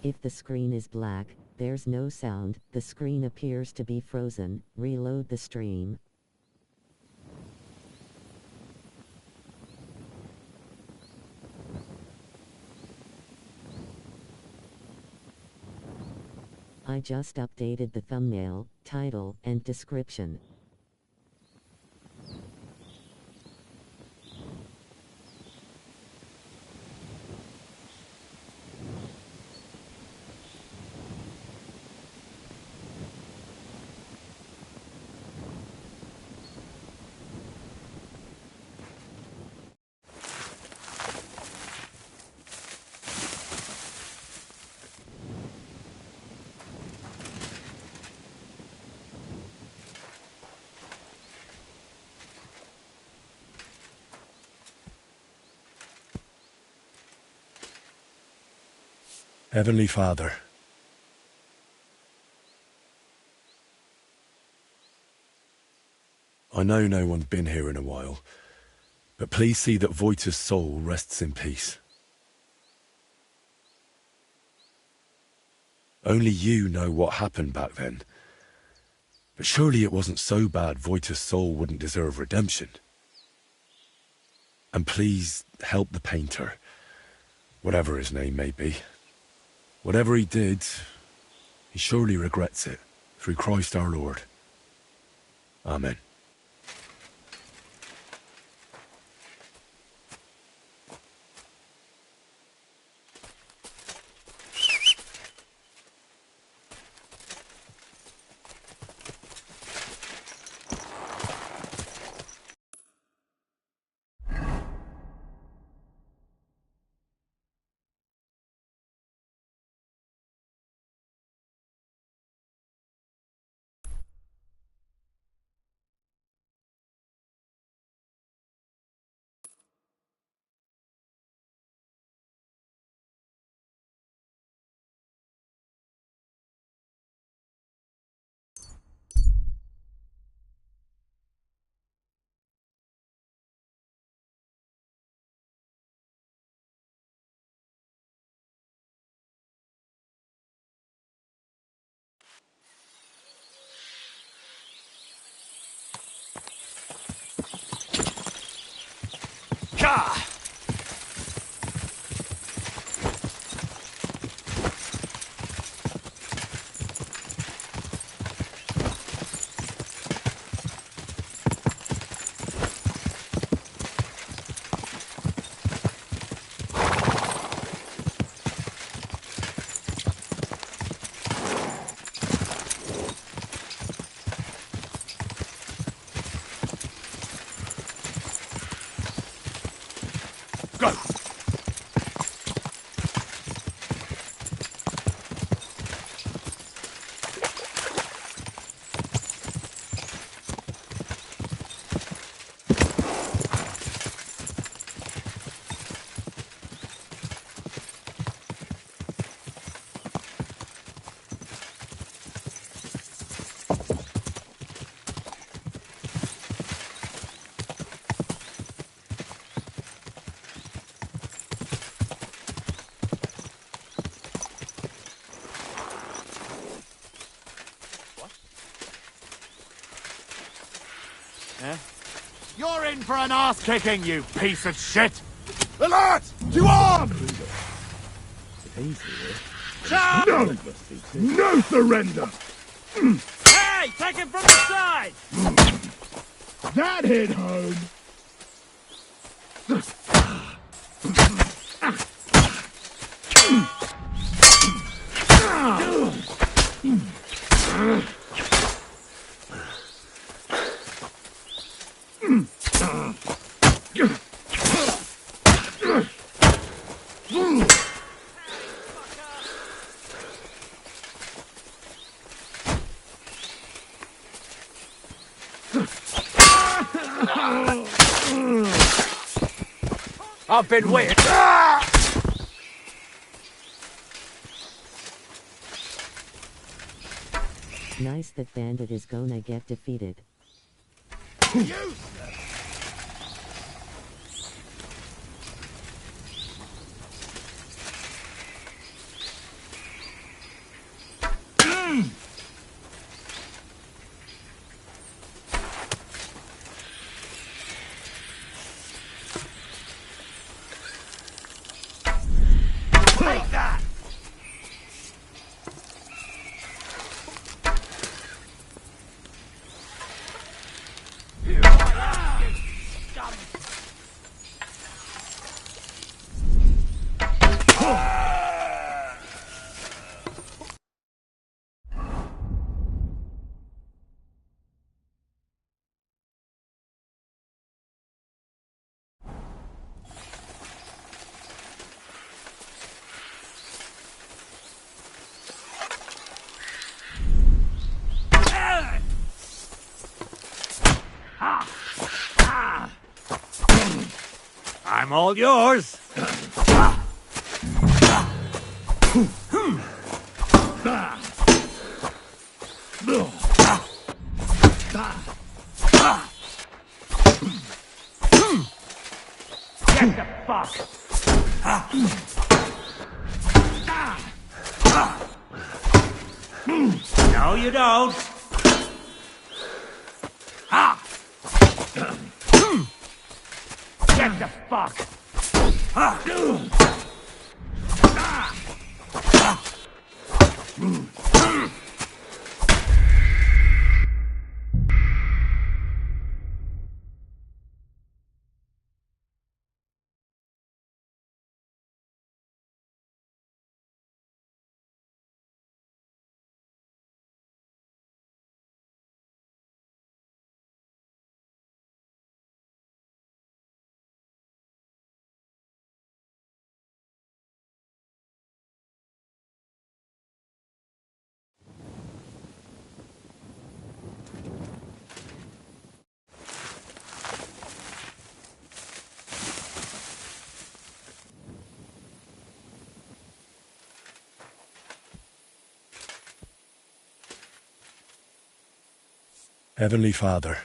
If the screen is black, there's no sound, the screen appears to be frozen. Reload the stream. I just updated the thumbnail, title, and description. Heavenly Father, I know no one's been here in a while, but please see that Voita's soul rests in peace. Only you know what happened back then, but surely it wasn't so bad Voita's soul wouldn't deserve redemption. And please help the painter, whatever his name may be. Whatever he did, he surely regrets it, through Christ our Lord. Amen. You're in for an ass-kicking, you piece of shit! Alert! To arms! No! No surrender! Hey! Take him from the side! That hit home! I've been waiting. Nice that Bandit is gonna get defeated. Take that! I'm all yours. Get the fuck. No, you don't. Get the fuck! Heavenly Father,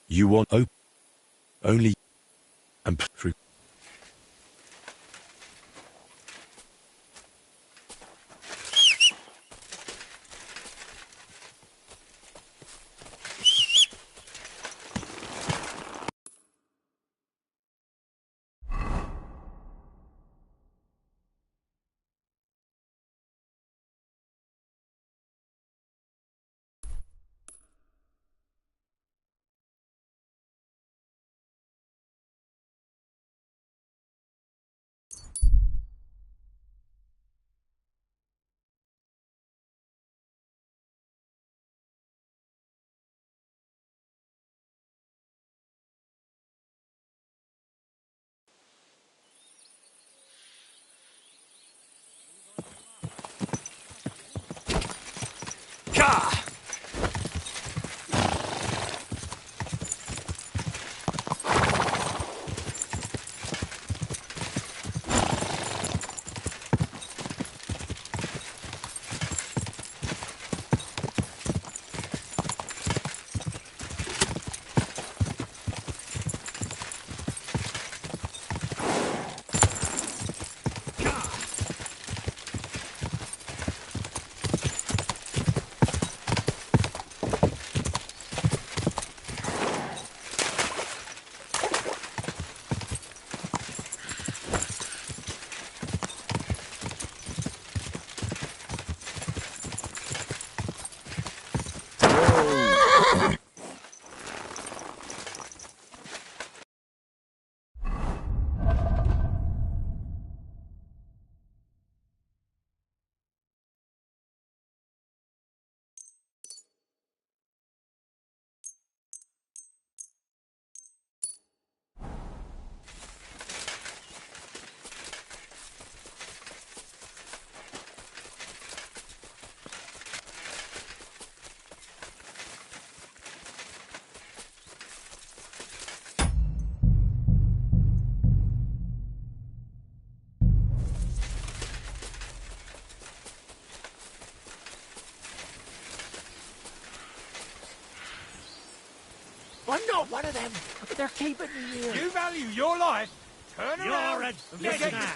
you want only and through. I'm not one of them. They're keeping me here. You value your life. Turn around. You're a and dead get man.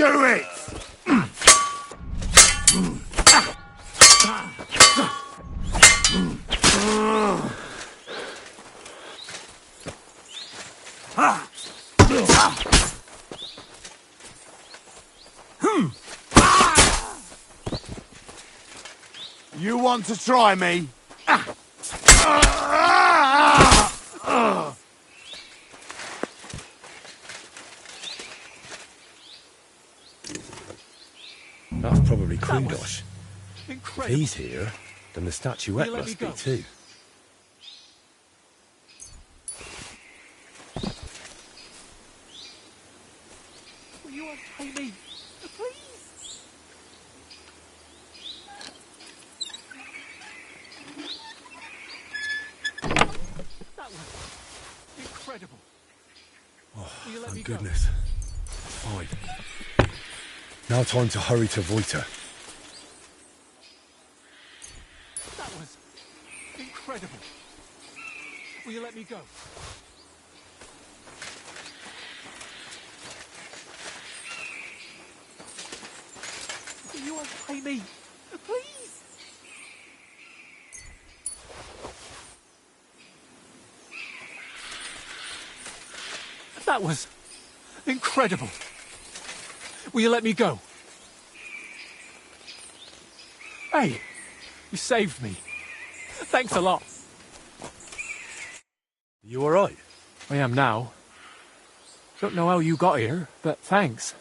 Do it! You want to try me? That's probably Krudosh. If Incredible. he's here, then the statuette Will you let me must be go? too. Will you untie me? Please? That was incredible. Will you let me Thank go? goodness. Fine. Now time to hurry to Voita. That was incredible. Will you let me go? Will you untie me? Please? That was incredible. Will you let me go? Hey, you saved me. Thanks a lot. You alright? I am now. Don't know how you got here, but thanks.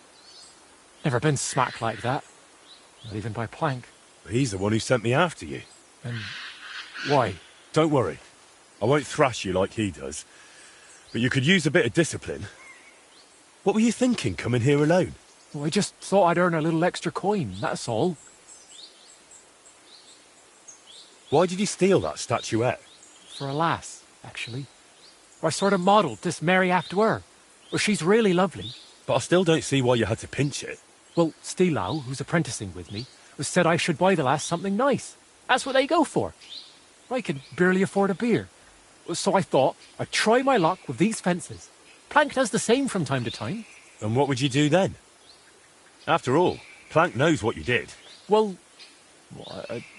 Never been smacked like that. Not even by Plank. He's the one who sent me after you. And why? Don't worry. I won't thrash you like he does. But you could use a bit of discipline. What were you thinking, coming here alone? Well, I just thought I'd earn a little extra coin, that's all. Why did you steal that statuette? For a lass, actually. I sort of modelled this Mary after her. Well, she's really lovely. But I still don't see why you had to pinch it. Well, Stilau, who's apprenticing with me, said I should buy the lass something nice. That's what they go for. I can barely afford a beer. So I thought I'd try my luck with these fences. Plank does the same from time to time. And what would you do then? After all, Plank knows what you did. Well,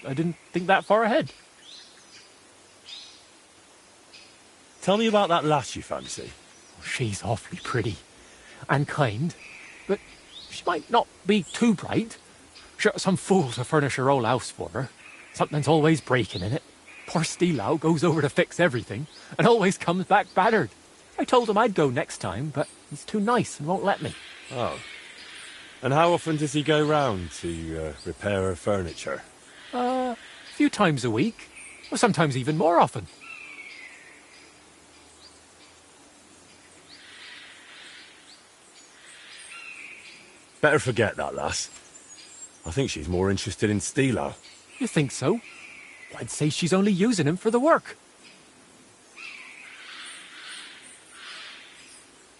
I didn't think that far ahead. Tell me about that lass you fancy. She's awfully pretty and kind, but she might not be too bright. Sure, some fool to furnish her old house for her. Something's always breaking in it. Poor Stilau goes over to fix everything and always comes back battered. I told him I'd go next time, but he's too nice and won't let me. Oh. And how often does he go round to repair her furniture? A few times a week, or sometimes even more often. Better forget that lass. I think she's more interested in Stilau. You think so? I'd say she's only using him for the work.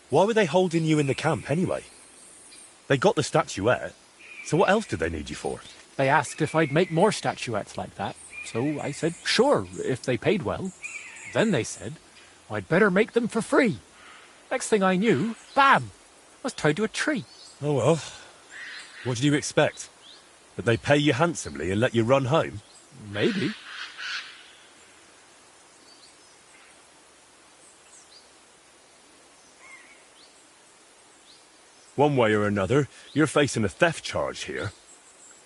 Why were they holding you in the camp anyway? They got the statuette, so what else did they need you for? They asked if I'd make more statuettes like that, so I said sure, if they paid well. Then they said I'd better make them for free. Next thing I knew, bam, I was tied to a tree. Oh well, what did you expect? That they pay you handsomely and let you run home? Maybe. One way or another, you're facing a theft charge here.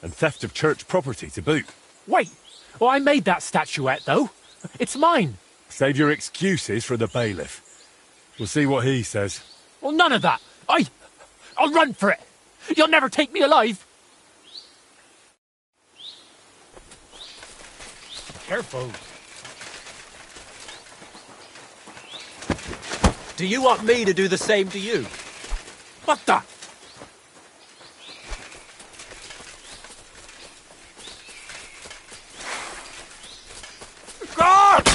And theft of church property to boot. Wait! Well, I made that statuette, though. It's mine. Save your excuses for the bailiff. We'll see what he says. Well, none of that. I'll run for it. You'll never take me alive. Careful. Do you want me to do the same to you? What the? God!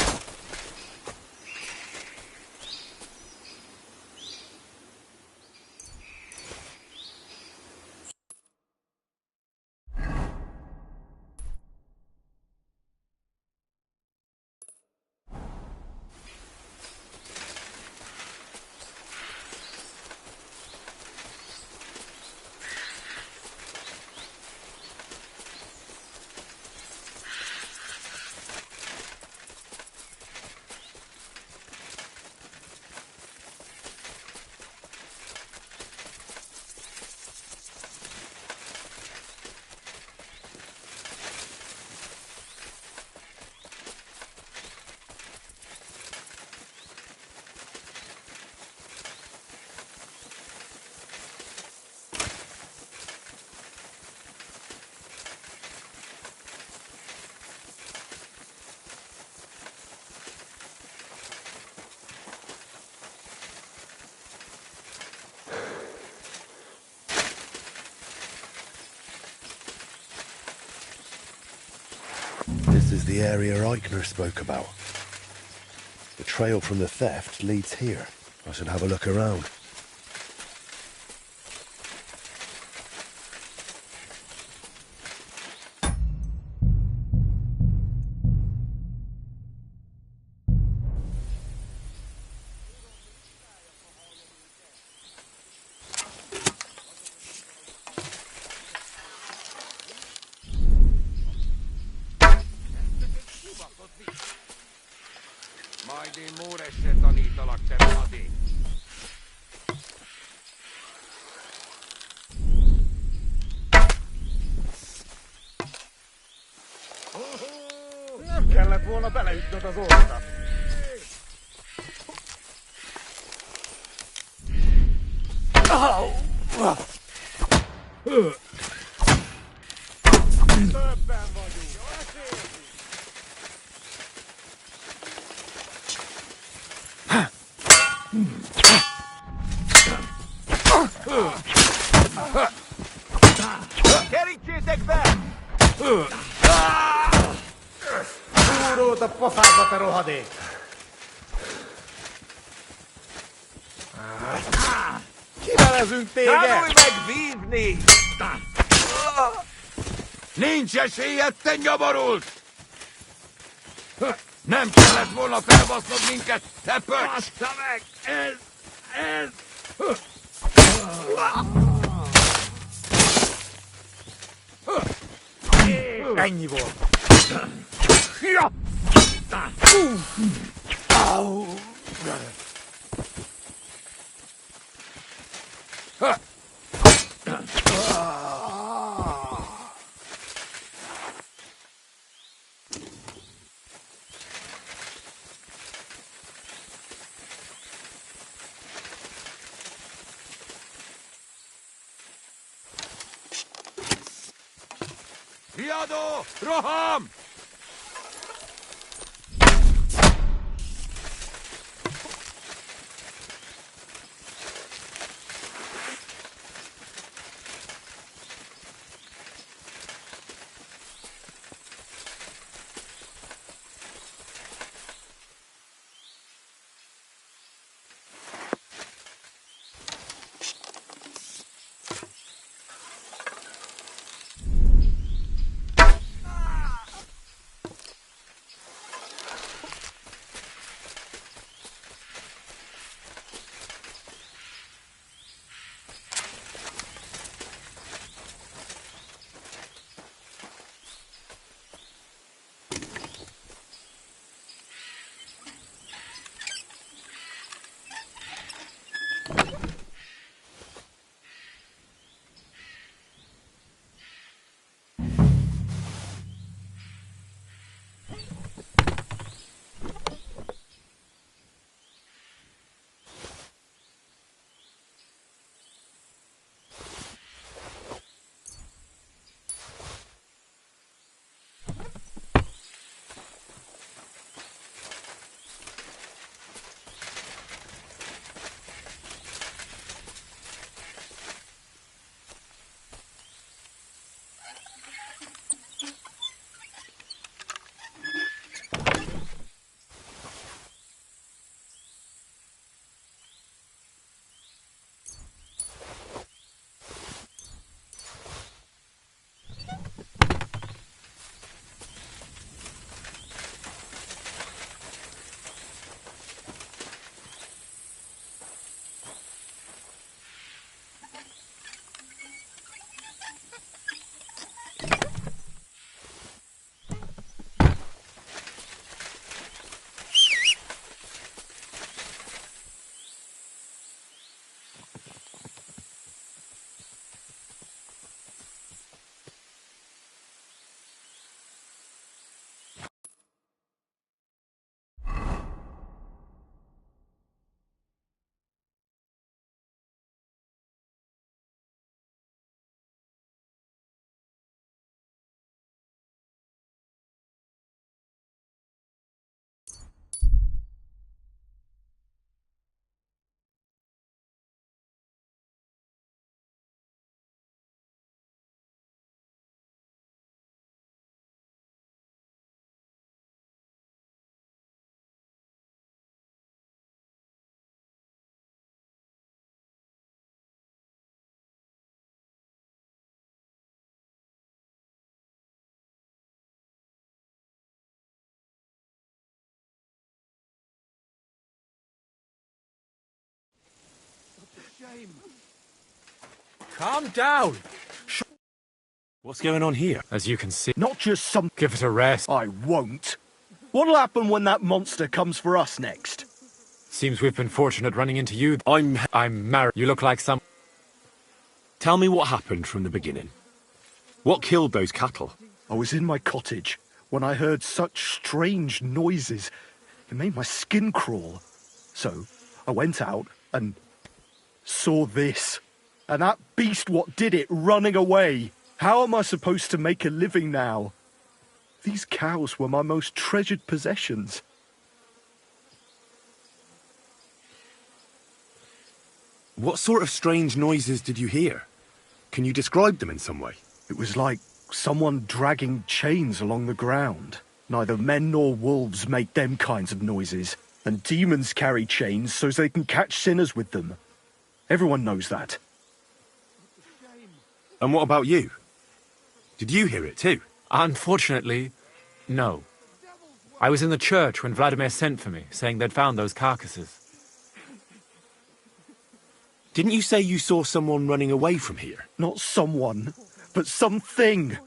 This is the area Eichner spoke about. The trail from the theft leads here. I should have a look around. Majd én Móresre tanítalak, te rohadék! Nem kellett volna beleütnöd az orrát! Többen vagyunk! Kerítsétek be! Fúrót a pofádba, te rohadék! Kivelezünk téged! Tanulj meg vívni! Nincs esélyed, te nyaborult! Nem kellett volna felbasznod minket, te pöcs! Bassza meg! Ez! Ennyi volt. Riadó! Roham! Calm down. What's going on here? As you can see, Not just some... give it a rest. I won't. What'll happen when that monster comes for us next? Seems we've been fortunate running into you. I'm... I'm married. You look like some... Tell me what happened from the beginning. What killed those cattle? I was in my cottage when I heard such strange noises. It made my skin crawl. So I went out and saw this. And that beast what did it running away. How am I supposed to make a living now? These cows were my most treasured possessions. What sort of strange noises did you hear? Can you describe them in some way? It was like someone dragging chains along the ground. Neither men nor wolves make them kinds of noises. And demons carry chains so they can catch sinners with them. Everyone knows that. And what about you? Did you hear it too? Unfortunately, no. I was in the church when Vladimir sent for me, saying they'd found those carcasses. Didn't you say you saw someone running away from here? Not someone, but something.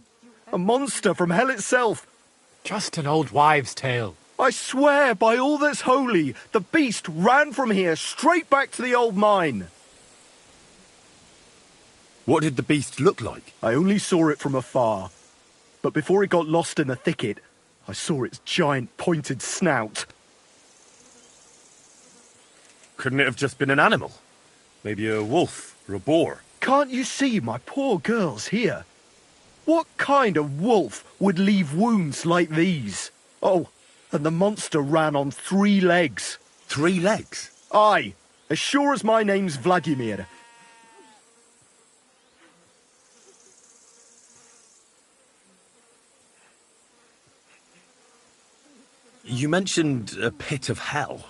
A monster from hell itself. Just an old wives' tale. I swear by all that's holy, the beast ran from here straight back to the old mine. What did the beast look like? I only saw it from afar. But before it got lost in the thicket, I saw its giant pointed snout. Couldn't it have just been an animal? Maybe a wolf or a boar? Can't you see my poor girls here? What kind of wolf would leave wounds like these? Oh, and the monster ran on 3 legs. 3 legs? Aye, as sure as my name's Vladimir. You mentioned a pit of hell.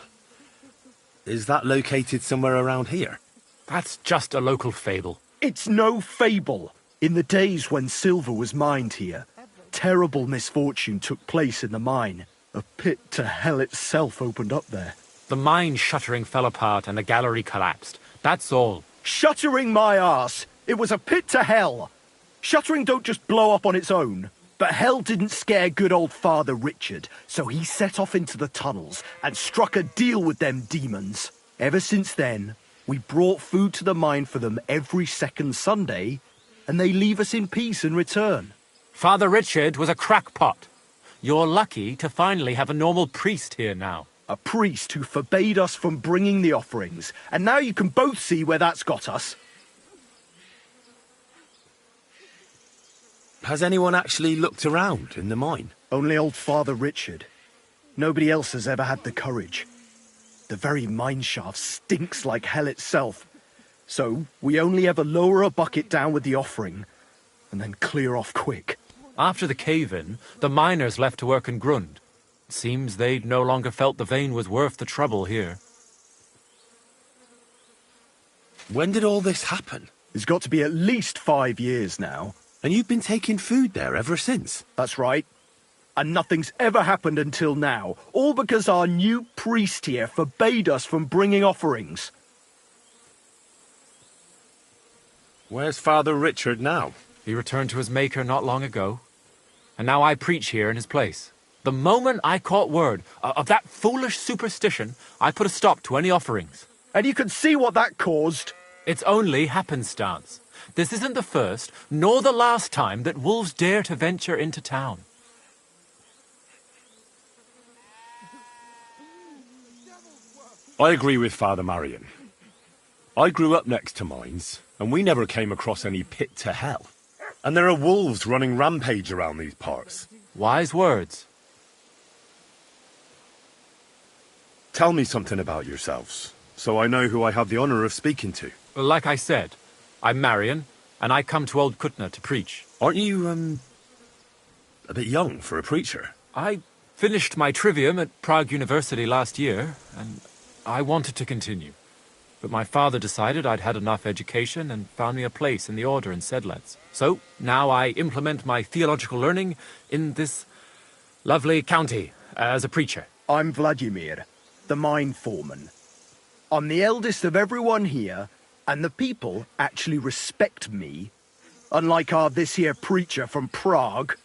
Is that located somewhere around here? That's just a local fable. It's no fable. In the days when silver was mined here, terrible misfortune took place in the mine. A pit to hell itself opened up there. The mine shuttering fell apart and the gallery collapsed. That's all. Shuttering my arse! It was a pit to hell! Shuttering don't just blow up on its own. But hell didn't scare good old Father Richard, so he set off into the tunnels and struck a deal with them demons. Ever since then, we brought food to the mine for them every second Sunday, and they leave us in peace in return. Father Richard was a crackpot. You're lucky to finally have a normal priest here now. A priest who forbade us from bringing the offerings, and now you can both see where that's got us. Has anyone actually looked around in the mine? Only old Father Richard. Nobody else has ever had the courage. The very mine shaft stinks like hell itself. So we only ever lower a bucket down with the offering, and then clear off quick. After the cave-in, the miners left to work in Grund. It seems they'd no longer felt the vein was worth the trouble here. When did all this happen? It's got to be at least 5 years now. And you've been taking food there ever since? That's right. And nothing's ever happened until now. All because our new priest here forbade us from bringing offerings. Where's Father Richard now? He returned to his maker not long ago. And now I preach here in his place. The moment I caught word of that foolish superstition, I put a stop to any offerings. And you can see what that caused. It's only happenstance. This isn't the first, nor the last time that wolves dare to venture into town. I agree with Father Marion. I grew up next to mines, and we never came across any pit to hell. And there are wolves running rampage around these parts. Wise words. Tell me something about yourselves, so I know who I have the honor of speaking to. Like I said, I'm Marion, and I come to Old Kutna to preach. Aren't you, a bit young for a preacher? I finished my trivium at Prague University last year, and I wanted to continue. But my father decided I'd had enough education and found me a place in the order in Sedlec. So now I implement my theological learning in this lovely county as a preacher. I'm Vladimir, the mine foreman. I'm the eldest of everyone here, And the people actually respect me, unlike our this here preacher from Prague.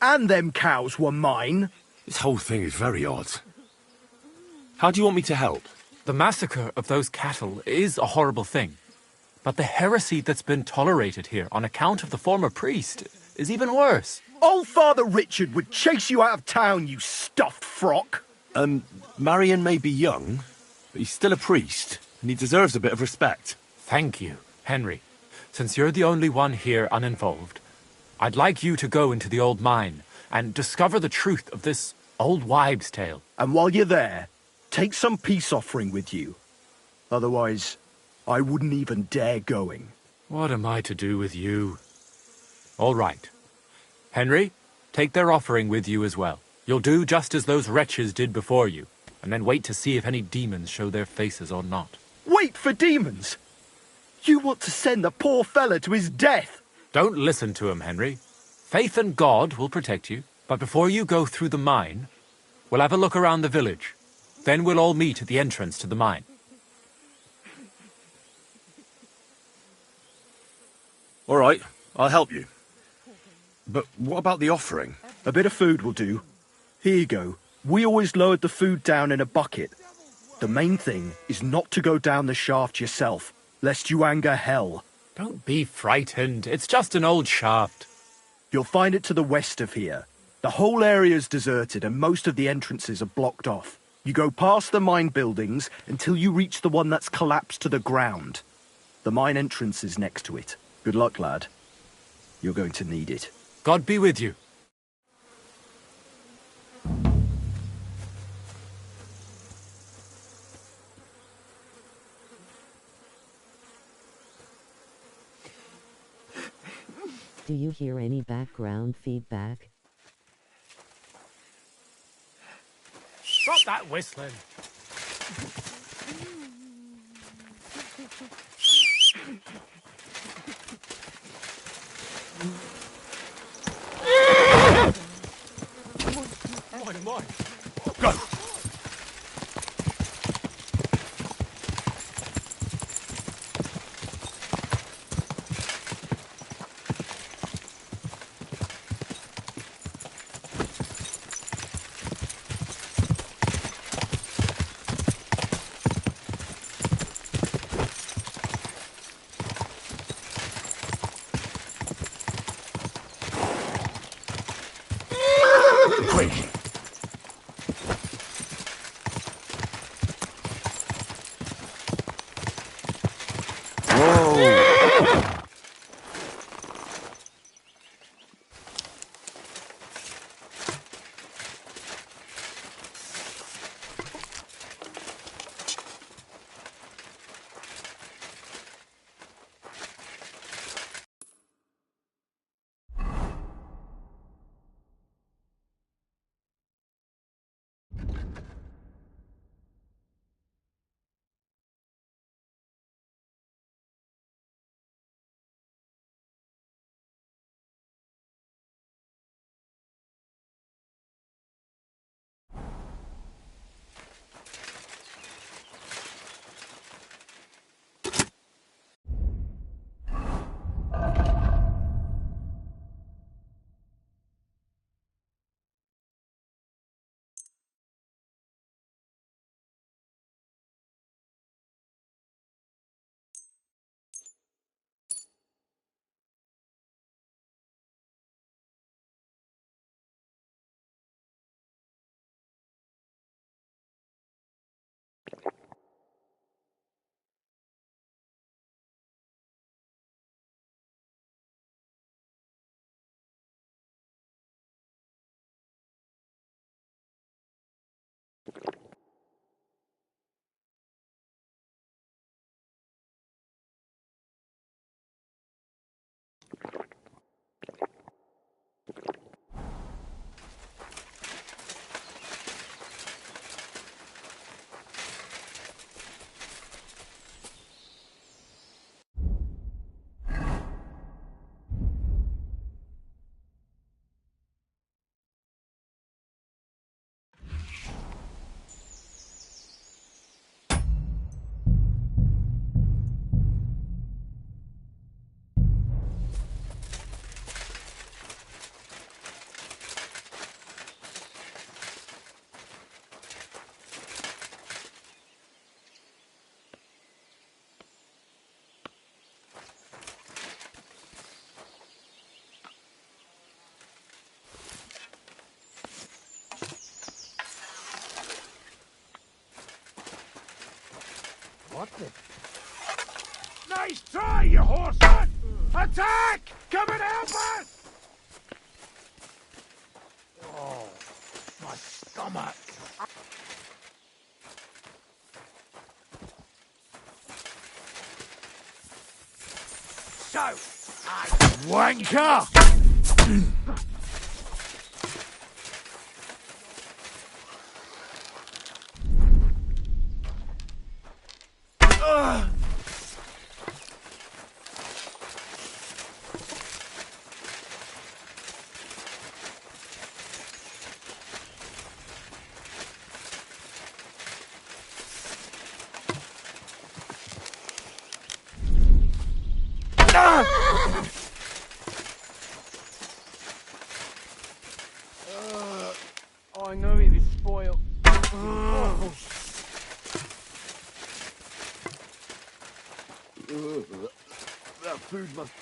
And them cows were mine. This whole thing is very odd. How do you want me to help? The massacre of those cattle is a horrible thing. But the heresy that's been tolerated here on account of the former priest is even worse. Old Father Richard would chase you out of town, you stuffed frock. Marion may be young, but he's still a priest, and he deserves a bit of respect. Thank you, Henry. Since you're the only one here uninvolved, I'd like you to go into the old mine and discover the truth of this old wives' tale. And while you're there, take some peace offering with you. Otherwise, I wouldn't even dare going. What am I to do with you? All right. Henry, take their offering with you as well. You'll do just as those wretches did before you, and then wait to see if any demons show their faces or not. Wait for demons? You want to send the poor fella to his death? Don't listen to him, Henry. Faith in God will protect you, but before you go through the mine, we'll have a look around the village. Then we'll all meet at the entrance to the mine. All right, I'll help you. But what about the offering? A bit of food will do. Here you go. We always lowered the food down in a bucket. The main thing is not to go down the shaft yourself, lest you anger hell. Don't be frightened. It's just an old shaft. You'll find it to the west of here. The whole area's deserted and most of the entrances are blocked off. You go past the mine buildings until you reach the one that's collapsed to the ground. The mine entrance is next to it. Good luck, lad. You're going to need it. God be with you. Do you hear any background feedback? Stop that whistling. Mine. Go! Quick! nothing. Nice try, you horseman! Attack! Come and help us! Oh, my stomach. So, wanker! I know it is spoiled. That food must...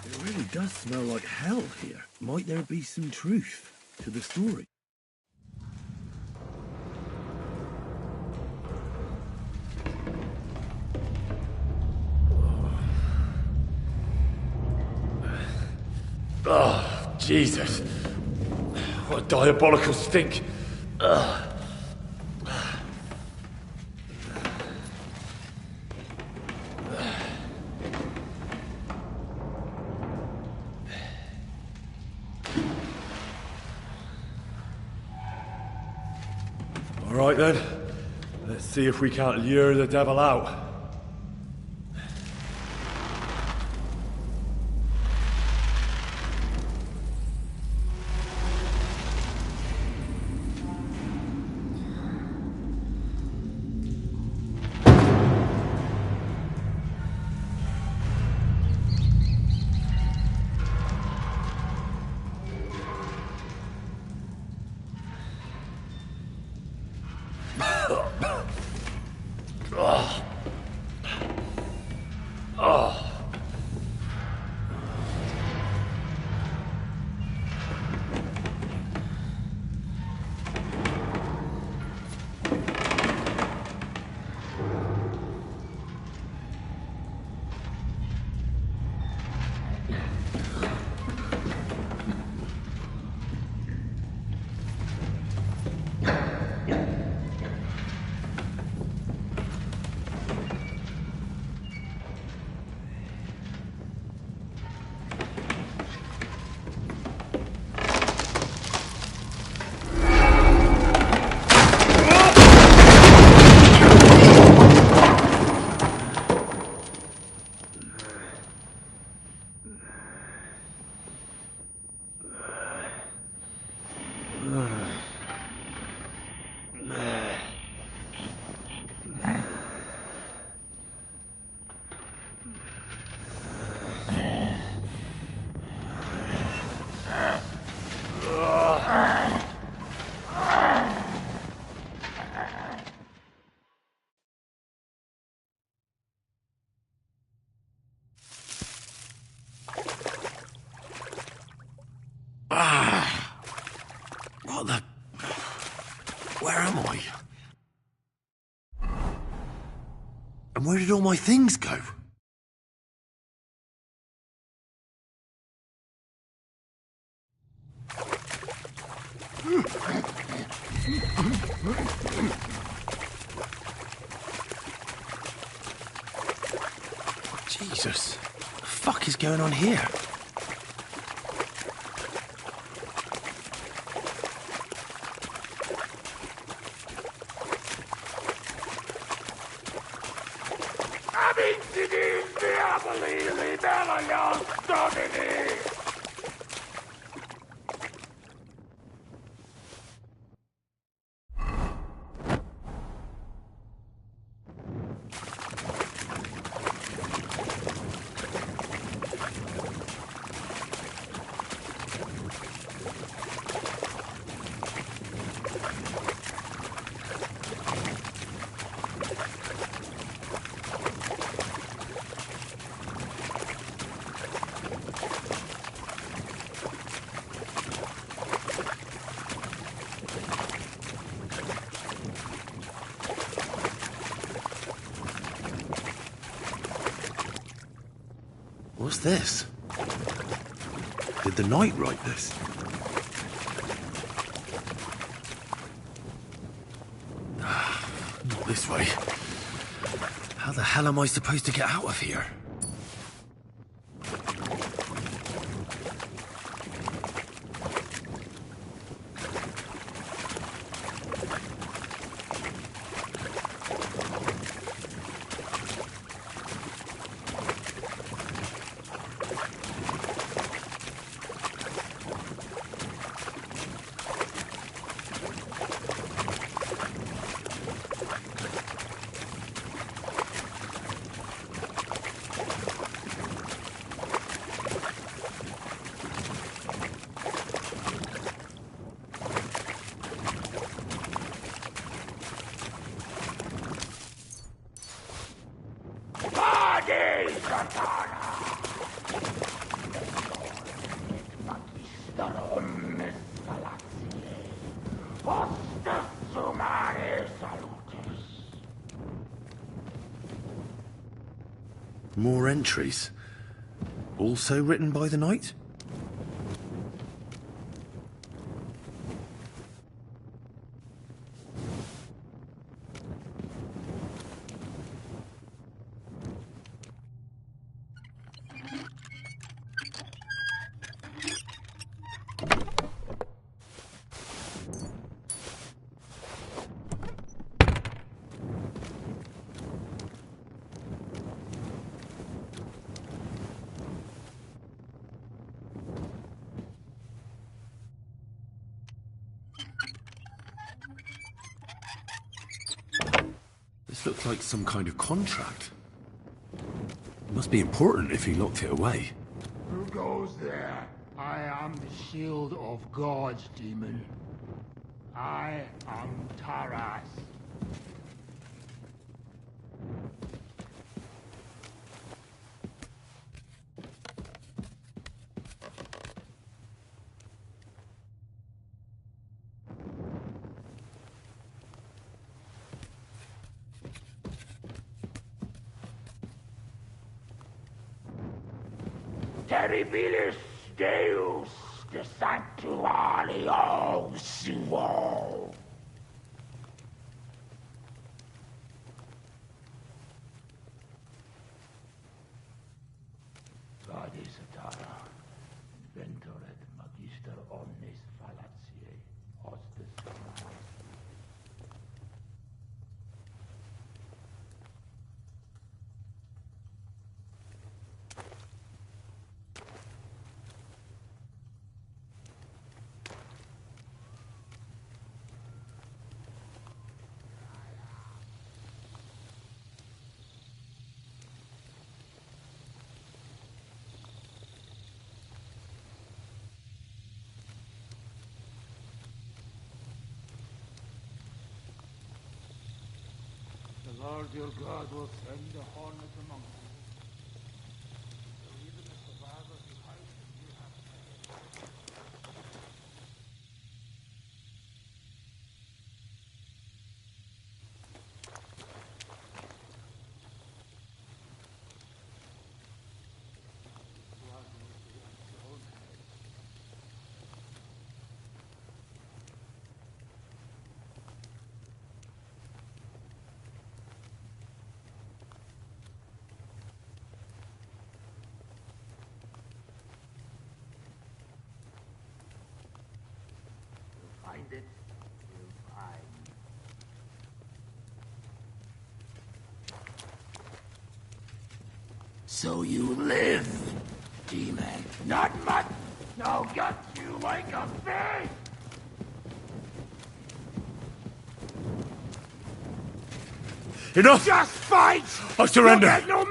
It really does smell like hell here. Might there be some truth to the story? Oh, Jesus. What a diabolical stink. Right then, let's see if we can't lure the devil out. What the... Where am I? And where did all my things go? Jesus, what the fuck is going on here? What's this? Did the knight write this? Not this way. How the hell am I supposed to get out of here? More entries. Also written by the knight? looks like some kind of contract. It must be important if he locked it away. Who goes there? I am the shield of gods, demon. I am Taras. Terribilis Deus de Sanctuario Suo. Vadis Atara, inventor et magister omnis fallatiae, hostis Sumai. The Lord your God will send the hornet among you. So even if the survivors who hide them, you have find it, you'll find. So you live, demon. Not much. Now got you like a fish. Enough! Just fight! I surrender! You get no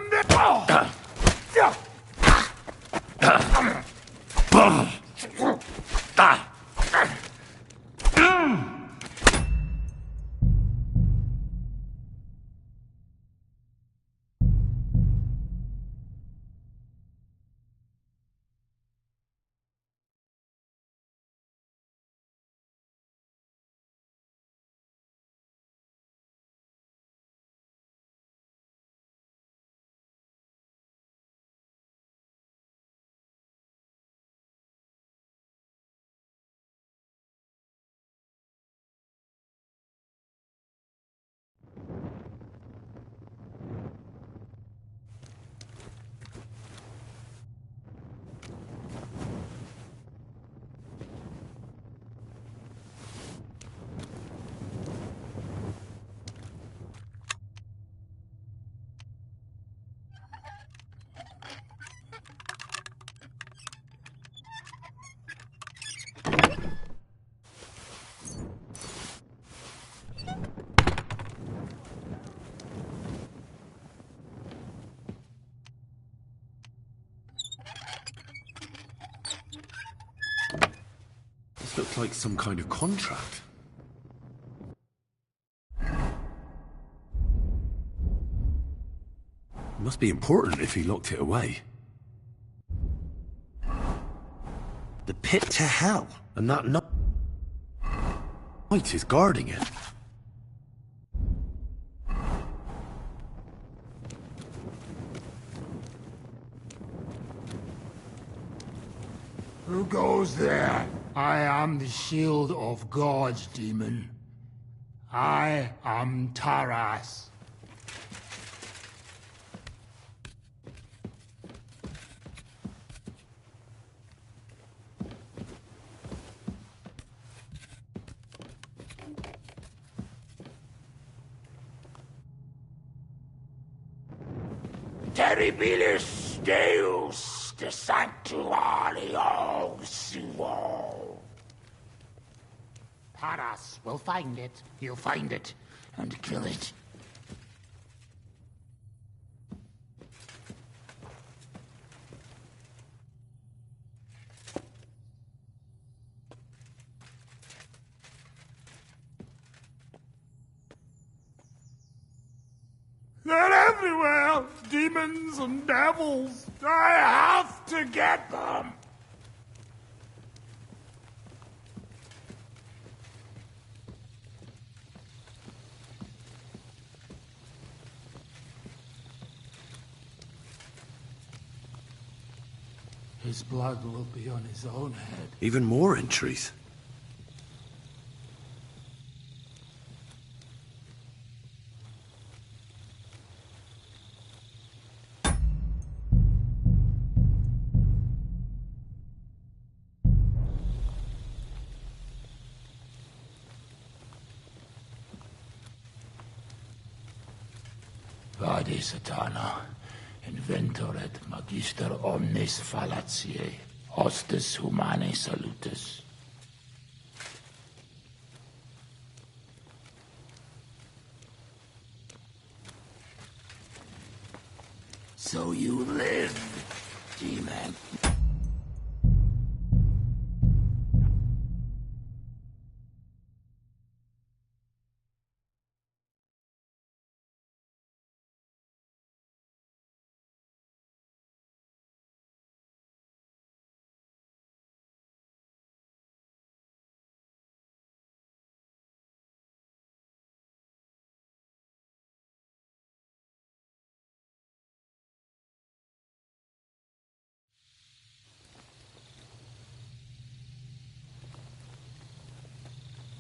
This looks like some kind of contract. It must be important if he locked it away. The pit to hell, and that knight is guarding it. Who goes there? I am the shield of gods, demon. I am Taras. Terribilis Deus de Sanctuario Suo. Taras will find it. He'll find it and kill it. They're everywhere! Demons and devils! I have to get them! His blood will be on his own head. Even more entries. Vade Satana, inventor et magister omnes fallatiae, hostis humanae salutis. So you live, G-Man.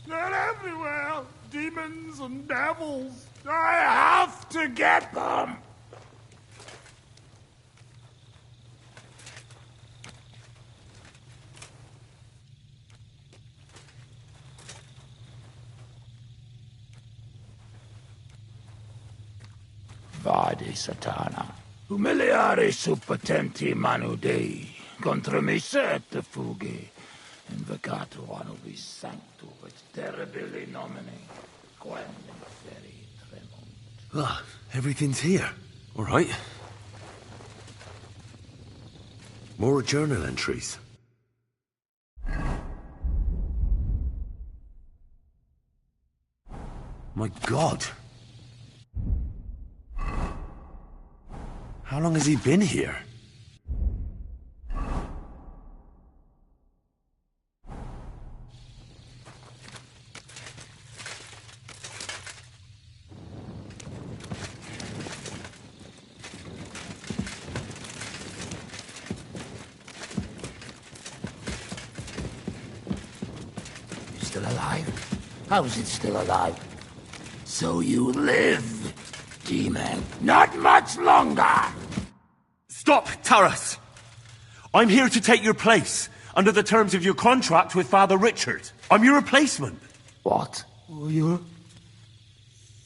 They're everywhere! Demons and devils! I have to get them! Vade Satana. Humiliare suppotenti manu Dei, contra me sette fughe. Invocato anubis sancto et terribili nomine, quem inferi tremunt. Ah, everything's here. All right. More journal entries. My God. How long has he been here? Still alive? How's it still alive? So you live, G-Man. Not much longer! Stop, Taras! I'm here to take your place, under the terms of your contract with Father Richard. I'm your replacement. What? You're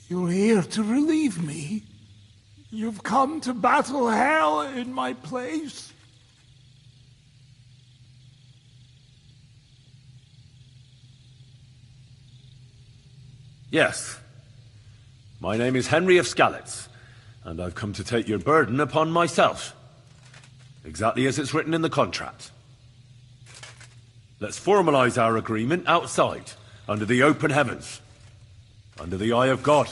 here to relieve me? You've come to battle hell in my place? Yes. My name is Henry of Skalitz, and I've come to take your burden upon myself. Exactly as it's written in the contract. Let's formalize our agreement outside, under the open heavens. Under the eye of God.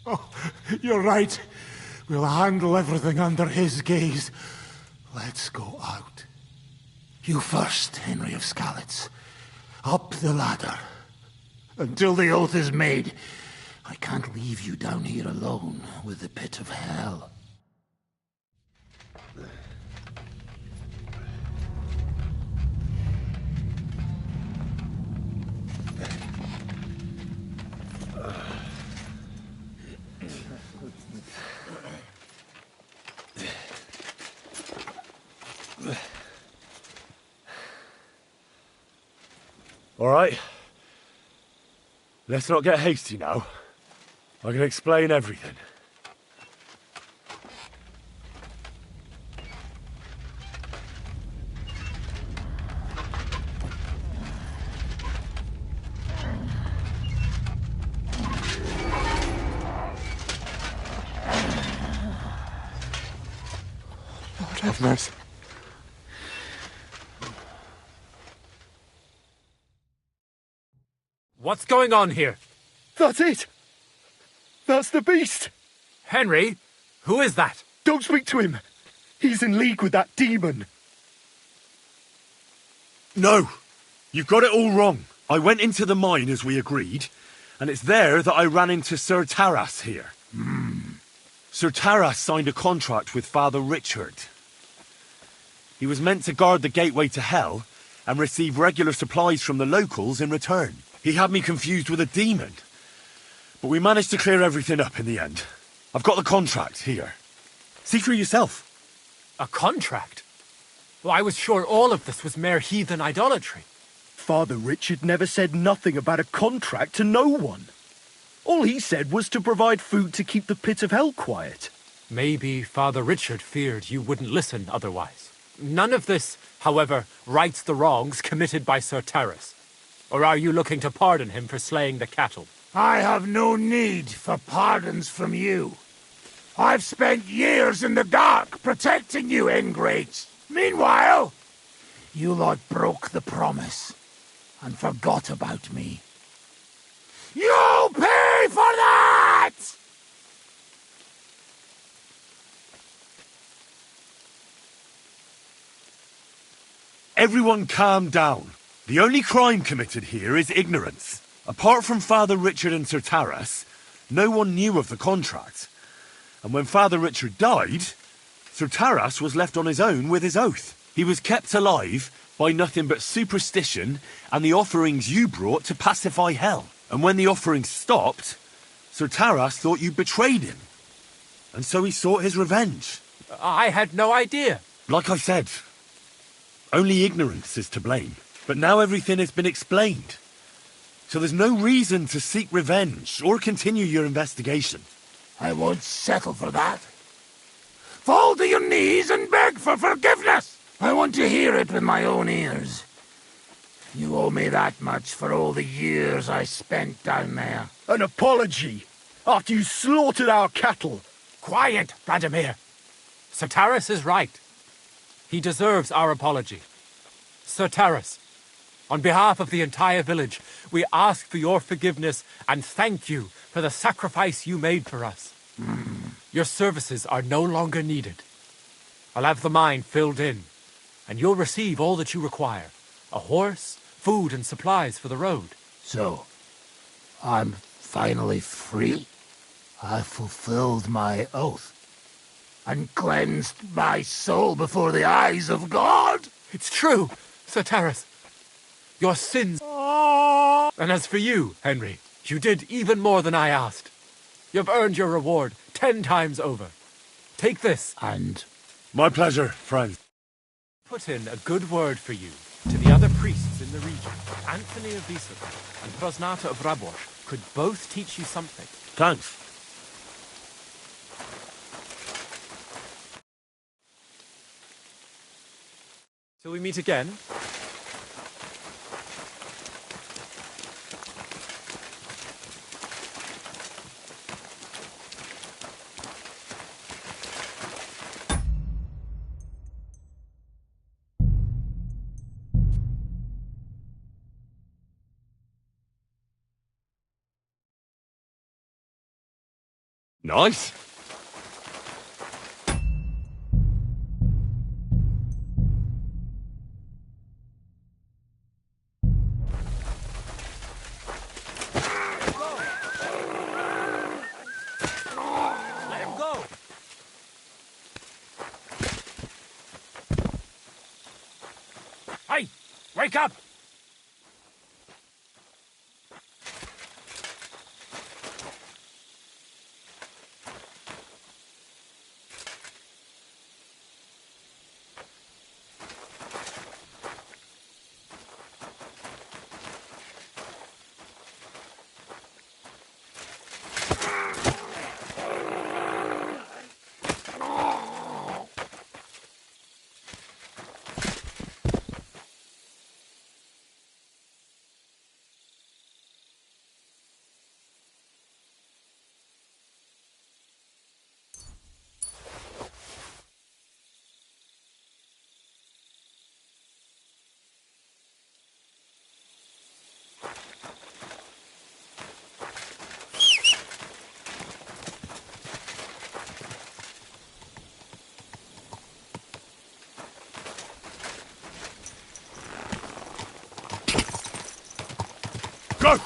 Oh, you're right. We'll handle everything under his gaze. Let's go out. You first, Henry of Skalitz. Up the ladder. Until the oath is made, I can't leave you down here alone with the pit of hell. All right. Let's not get hasty now. I can explain everything. Lord have mercy. What's going on here? That's it! That's the beast! Henry, who is that? Don't speak to him. He's in league with that demon. No, you've got it all wrong. I went into the mine as we agreed, and it's there that I ran into Sir Taras here. Sir Taras signed a contract with Father Richard. He was meant to guard the gateway to hell and receive regular supplies from the locals in return. He had me confused with a demon, but we managed to clear everything up in the end. I've got the contract here. See for yourself. A contract? Well, I was sure all of this was mere heathen idolatry. Father Richard never said nothing about a contract to no one. All he said was to provide food to keep the pit of hell quiet. Maybe Father Richard feared you wouldn't listen otherwise. None of this, however, rights the wrongs committed by Sir Taras. Or are you looking to pardon him for slaying the cattle? I have no need for pardons from you. I've spent years in the dark protecting you, ingrates. Meanwhile, you lot broke the promise and forgot about me. You'll pay for that! Everyone calm down. The only crime committed here is ignorance. Apart from Father Richard and Sir Taras, no one knew of the contract. And when Father Richard died, Sir Taras was left on his own with his oath. He was kept alive by nothing but superstition and the offerings you brought to pacify hell. And when the offerings stopped, Sir Taras thought you betrayed him. And so he sought his revenge. I had no idea. Like I said, only ignorance is to blame. But now everything has been explained. So there's no reason to seek revenge or continue your investigation. I won't settle for that. Fall to your knees and beg for forgiveness. I want to hear it with my own ears. You owe me that much for all the years I spent down there. An apology? After you slaughtered our cattle? Quiet, Vladimir. Sir Taras is right. He deserves our apology. Sir Taras, on behalf of the entire village, we ask for your forgiveness and thank you for the sacrifice you made for us. Your services are no longer needed. I'll have the mine filled in, and you'll receive all that you require. A horse, food and supplies for the road. So, I'm finally free. I fulfilled my oath and cleansed my soul before the eyes of God. It's true, Sir Taras. Your sins. And as for you, Henry, you did even more than I asked. You've earned your reward 10 times over. Take this. And? My pleasure, friend. Put in a good word for you to the other priests in the region. Anthony of Visoko and Prosnata of Rabosh could both teach you something. Thanks. Till we meet again. Nice. Let him go. Hey, wake up. Go!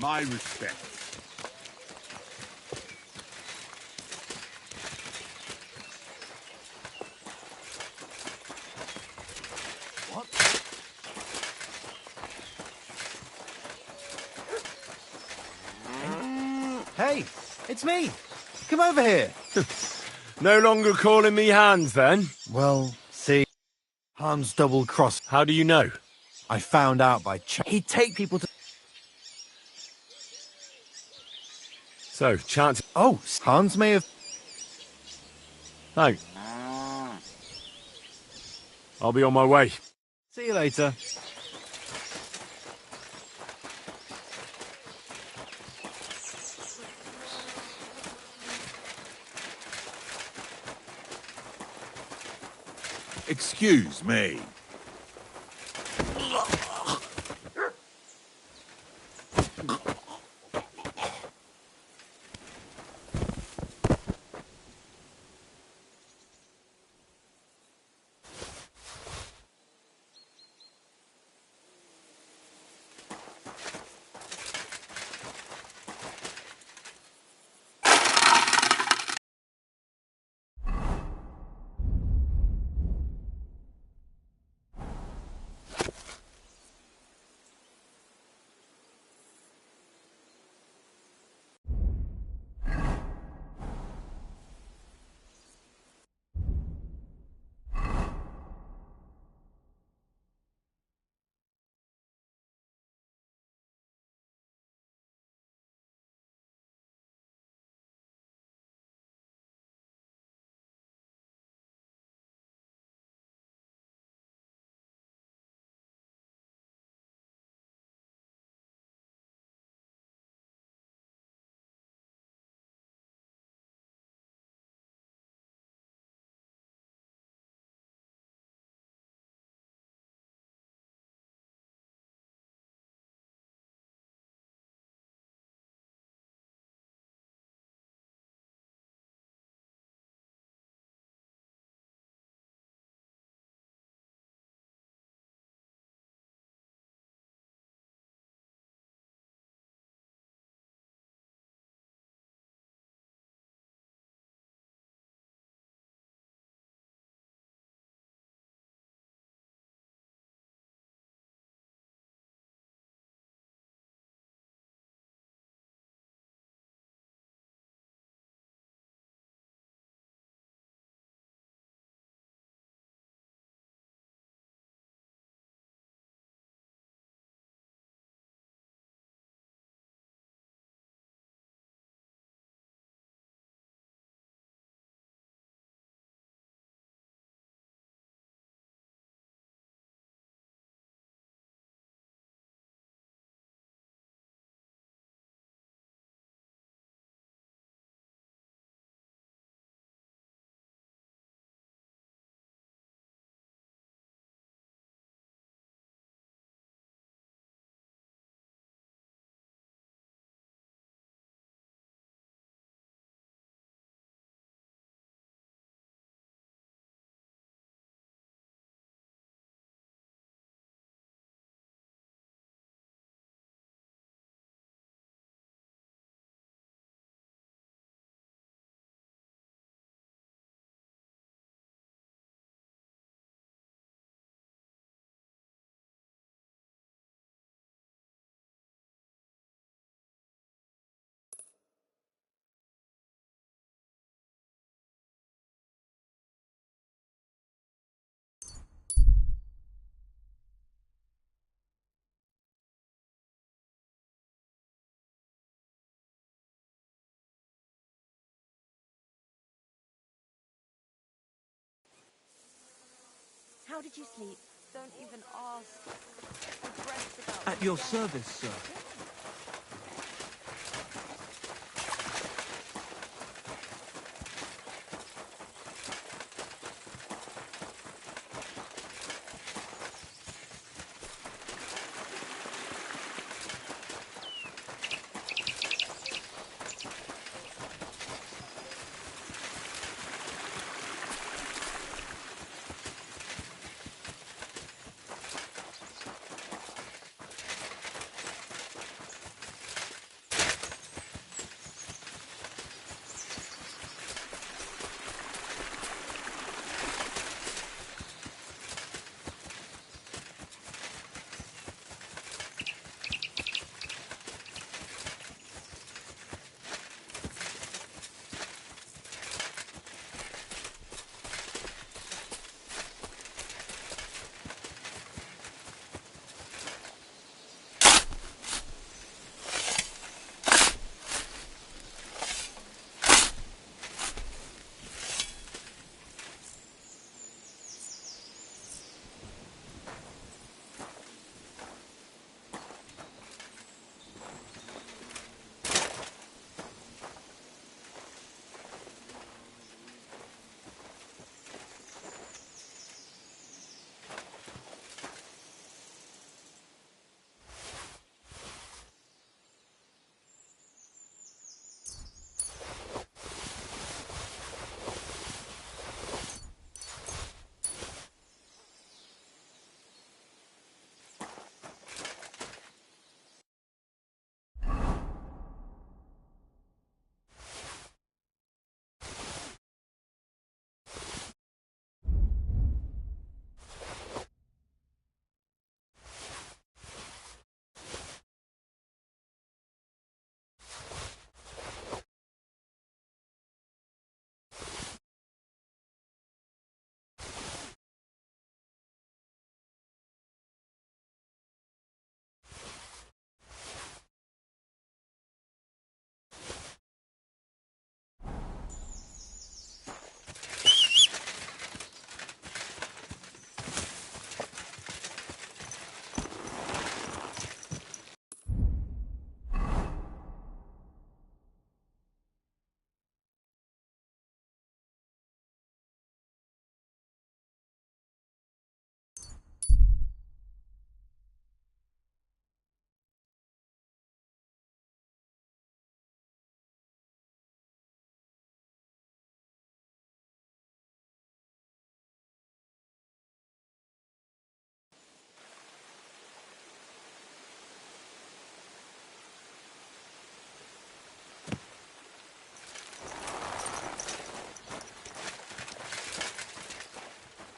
My respect. What? Hey, it's me. Come over here. No longer calling me Hans, then? Well, see, Hans double-crossed. How do you know? I found out by he'd take people to... So, chance... Oh, Hans may have... Thanks. I'll be on my way. See you later. Excuse me. How did you sleep? Don't even ask. At your service, sir.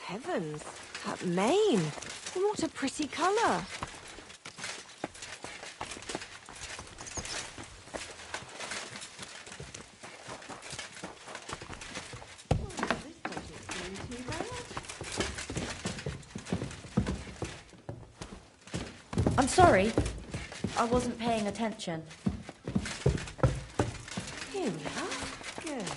Heavens, that mane! What a pretty colour! I'm sorry. I wasn't paying attention. Here we are. Good.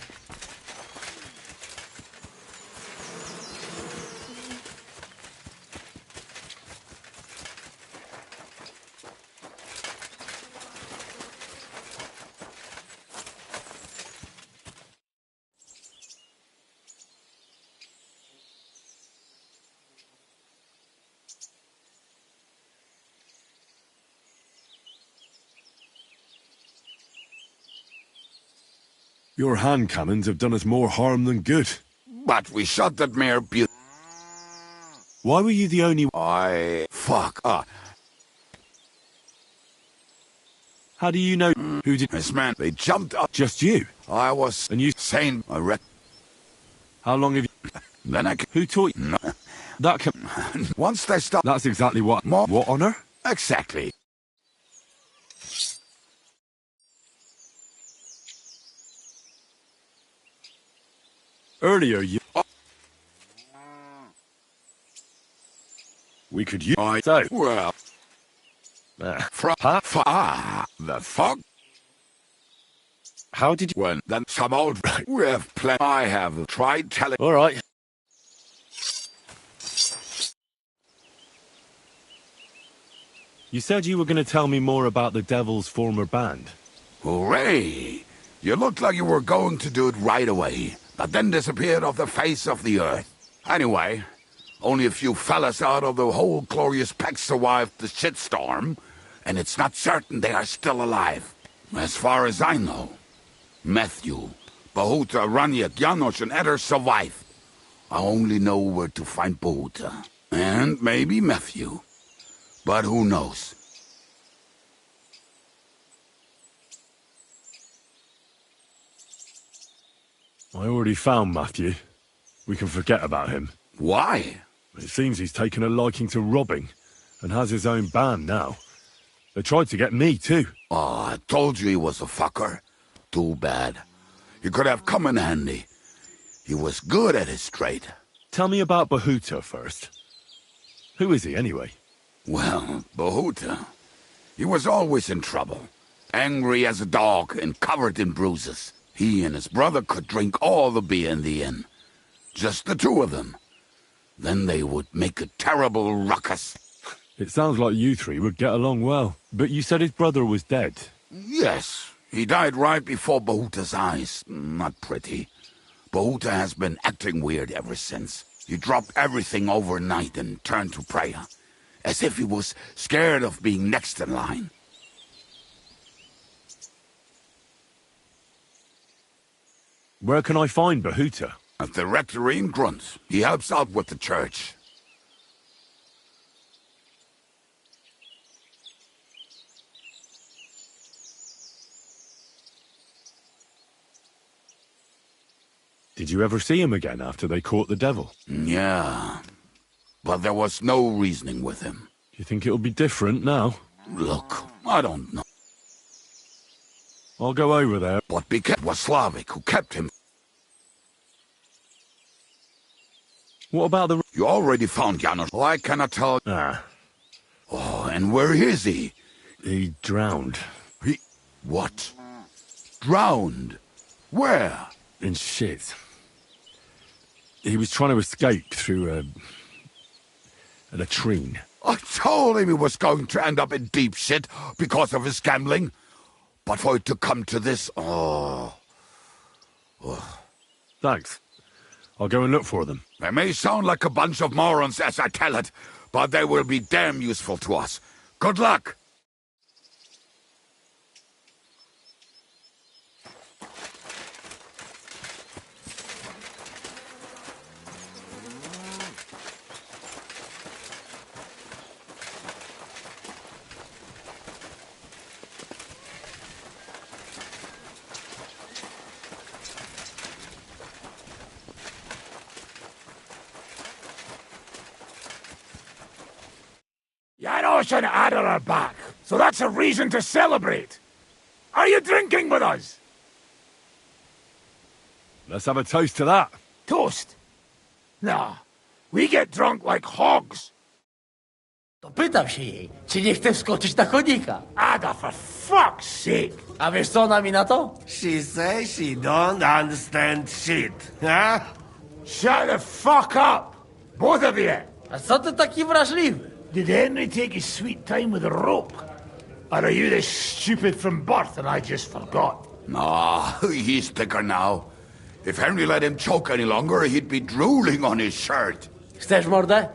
Your hand cannons have done us more harm than good. But we shot that mare Why were you the only... Fuck. How do you know who did... This man, they jumped up. Just you? I was... And you... saying... How long have you... Then I... Who taught you? No. That can... Once they stop... That's exactly what... What honor? Exactly. Earlier you... We could use... So... Well... the fuck? How did you... When then some old... I have tried telling... Alright. You said you were going to tell me more about the Devil's former band. Hooray! You looked like you were going to do it right away, but then disappeared off the face of the earth. Anyway, only a few fellas out of the whole glorious pack survived the shitstorm, and it's not certain they are still alive. As far as I know. Matthew, Bohuta, Raniak, Janosch, and Eder survived. I only know where to find Bohuta. And maybe Matthew. But who knows? I already found Matthew. We can forget about him. Why? It seems he's taken a liking to robbing, and has his own band now. They tried to get me, too. Oh, I told you he was a fucker. Too bad. He could have come in handy. He was good at his trade. Tell me about Bohuta first. Who is he, anyway? Well, Bohuta. He was always in trouble. Angry as a dog and covered in bruises. He and his brother could drink all the beer in the inn. Just the two of them. Then they would make a terrible ruckus. It sounds like you three would get along well. But you said his brother was dead. Yes, he died right before Bohuta's eyes. Not pretty. Bohuta has been acting weird ever since. He dropped everything overnight and turned to prayer. As if he was scared of being next in line. Where can I find Bohuta? At the rectory in Grunt. He helps out with the church. Did you ever see him again after they caught the devil? Yeah. But there was no reasoning with him. Do you think it'll be different now? Look, I don't know. I'll go over there. But it was Slavic who kept him. What about the... You already found Janosch. I cannot tell... Ah. Oh, and where is he? He drowned. He... What? Drowned? Where? In shit. He was trying to escape through a latrine. I told him he was going to end up in deep shit because of his gambling. But for it to come to this... Oh. Thanks. I'll go and look for them. They may sound like a bunch of morons as I tell it, but they will be damn useful to us. Good luck! Janosch and Ada are back, so that's a reason to celebrate. Are you drinking with us? Let's have a toast to that. Toast? Nah, we get drunk like hogs. To pytam się jej, czy nie chce wskoczyć na konika. Ada, for fuck's sake! A wiesz co ona mi na to? She says she don't understand shit, huh? Shut the fuck up! Both of you! A co ty taki wrażliwy? Did Henry take his sweet time with a rope? Or are you this stupid from birth and I just forgot? Nah, he's thicker now. If Henry let him choke any longer, he'd be drooling on his shirt. Chcesz mordę?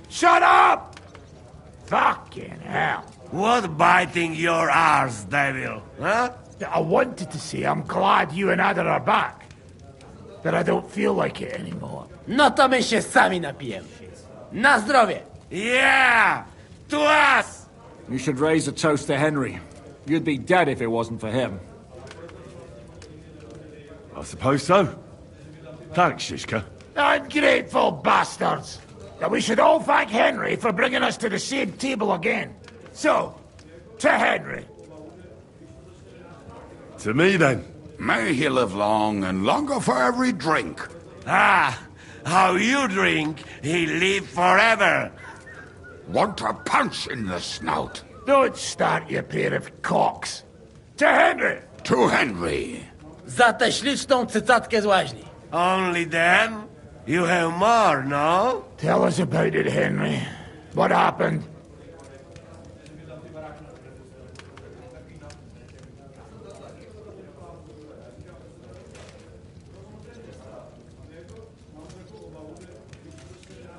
Shut up! Fucking hell. What biting your arse, devil, huh? I wanted to say I'm glad you and Ada are back. That I don't feel like it anymore. No to my się sami napijemy. Na zdrowie! Yeah! To us! You should raise a toast to Henry. You'd be dead if it wasn't for him. I suppose so. Thanks, Shishka. Ungrateful bastards! That we should all thank Henry for bringing us to the same table again. So, to Henry. To me, then. May he live long and longer for every drink. Ah, how you drink, he live forever. Want a punch in the snout. Don't start, you pair of cocks. To Henry! To Henry. Za tę śliczną cycatkę z łaźni. Only them? You have more, no? Tell us about it, Henry. What happened?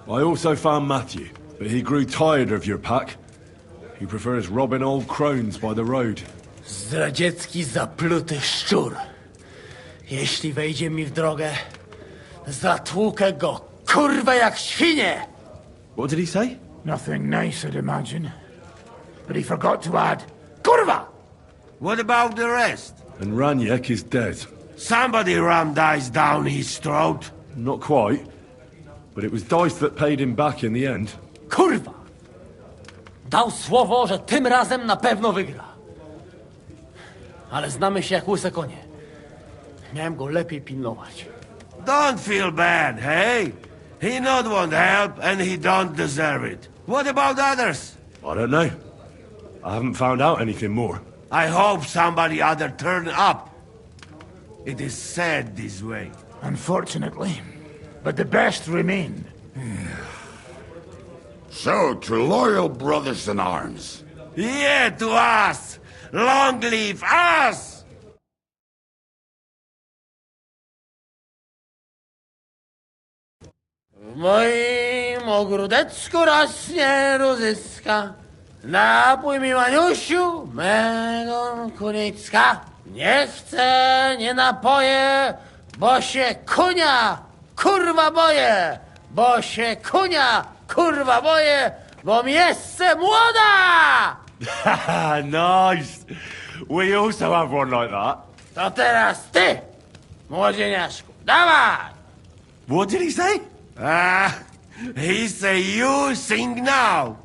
I also found Matthew, but he grew tired of your pack. He prefers robbing old crones by the road. Zdradziecki zapluty szczur. Jeśli wejdzie mi w drogę, zatłukę go, kurwę, jak świnię! What did he say? Nothing nice, I'd imagine. But he forgot to add, kurwa! What about the rest? And Raniek is dead. Somebody rammed dice down his throat. Not quite. But it was dice that paid him back in the end. Kurwa! Dał słowo, że tym razem na pewno wygra. Ale znamy się jak łyse konie. Miałem go lepiej pilnować. Don't feel bad, hey? He not want help, and he don't deserve it. What about others? I don't know. I haven't found out anything more. I hope somebody other turn up. It is said this way. Unfortunately. But the best remain. So, to loyal brothers in arms. Yeah, to us! Long live us! W moim ogródeczku rośnie różyska. Napój mi, Maniusiu, mego kunicka. Nie chcę, nie napoję, bo się kunia, kurwa boję. Bo się kunia, kurwa boję, bo mi jeszcze młoda! Nice. We also have one like that. To teraz ty, młodzieniaszku, dawaj! What did he say? He say you sing now.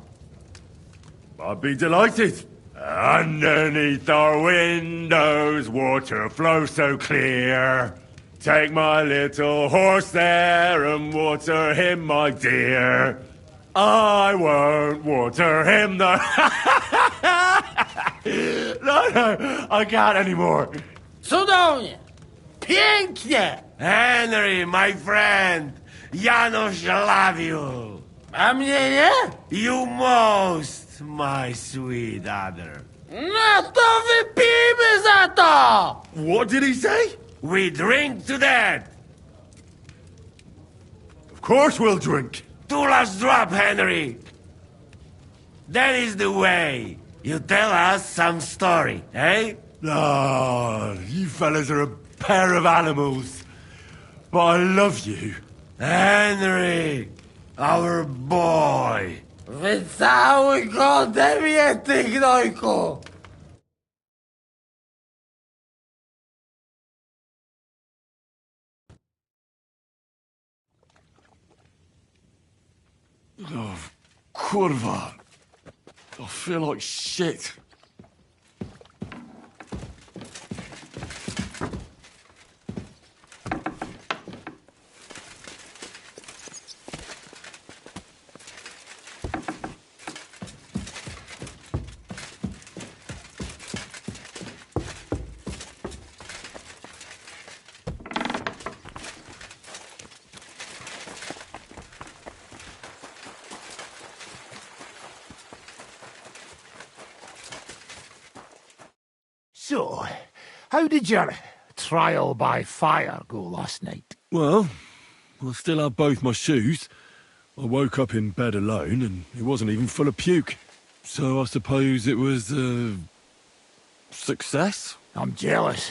I'd be delighted. Underneath our windows, water flows so clear. Take my little horse there and water him, my dear. I won't water him, though. No, I can't anymore. Cudownie! Pięknie! Henry, my friend! Janusz love you! A mnie nie? You most, my sweet other. No to wypijmy za to! What did he say? We drink to that! Of course we'll drink. Two last drop, Henry! That is the way. You tell us some story, eh? Ah, you fellas are a pair of animals. But I love you. Henry, our boy. Wycałuj go ode mnie, ty gnojku! Oh, kurwa. I feel like shit. So, how did your trial by fire go last night? Well, I still have both my shoes. I woke up in bed alone, and it wasn't even full of puke. So I suppose it was a success? I'm jealous.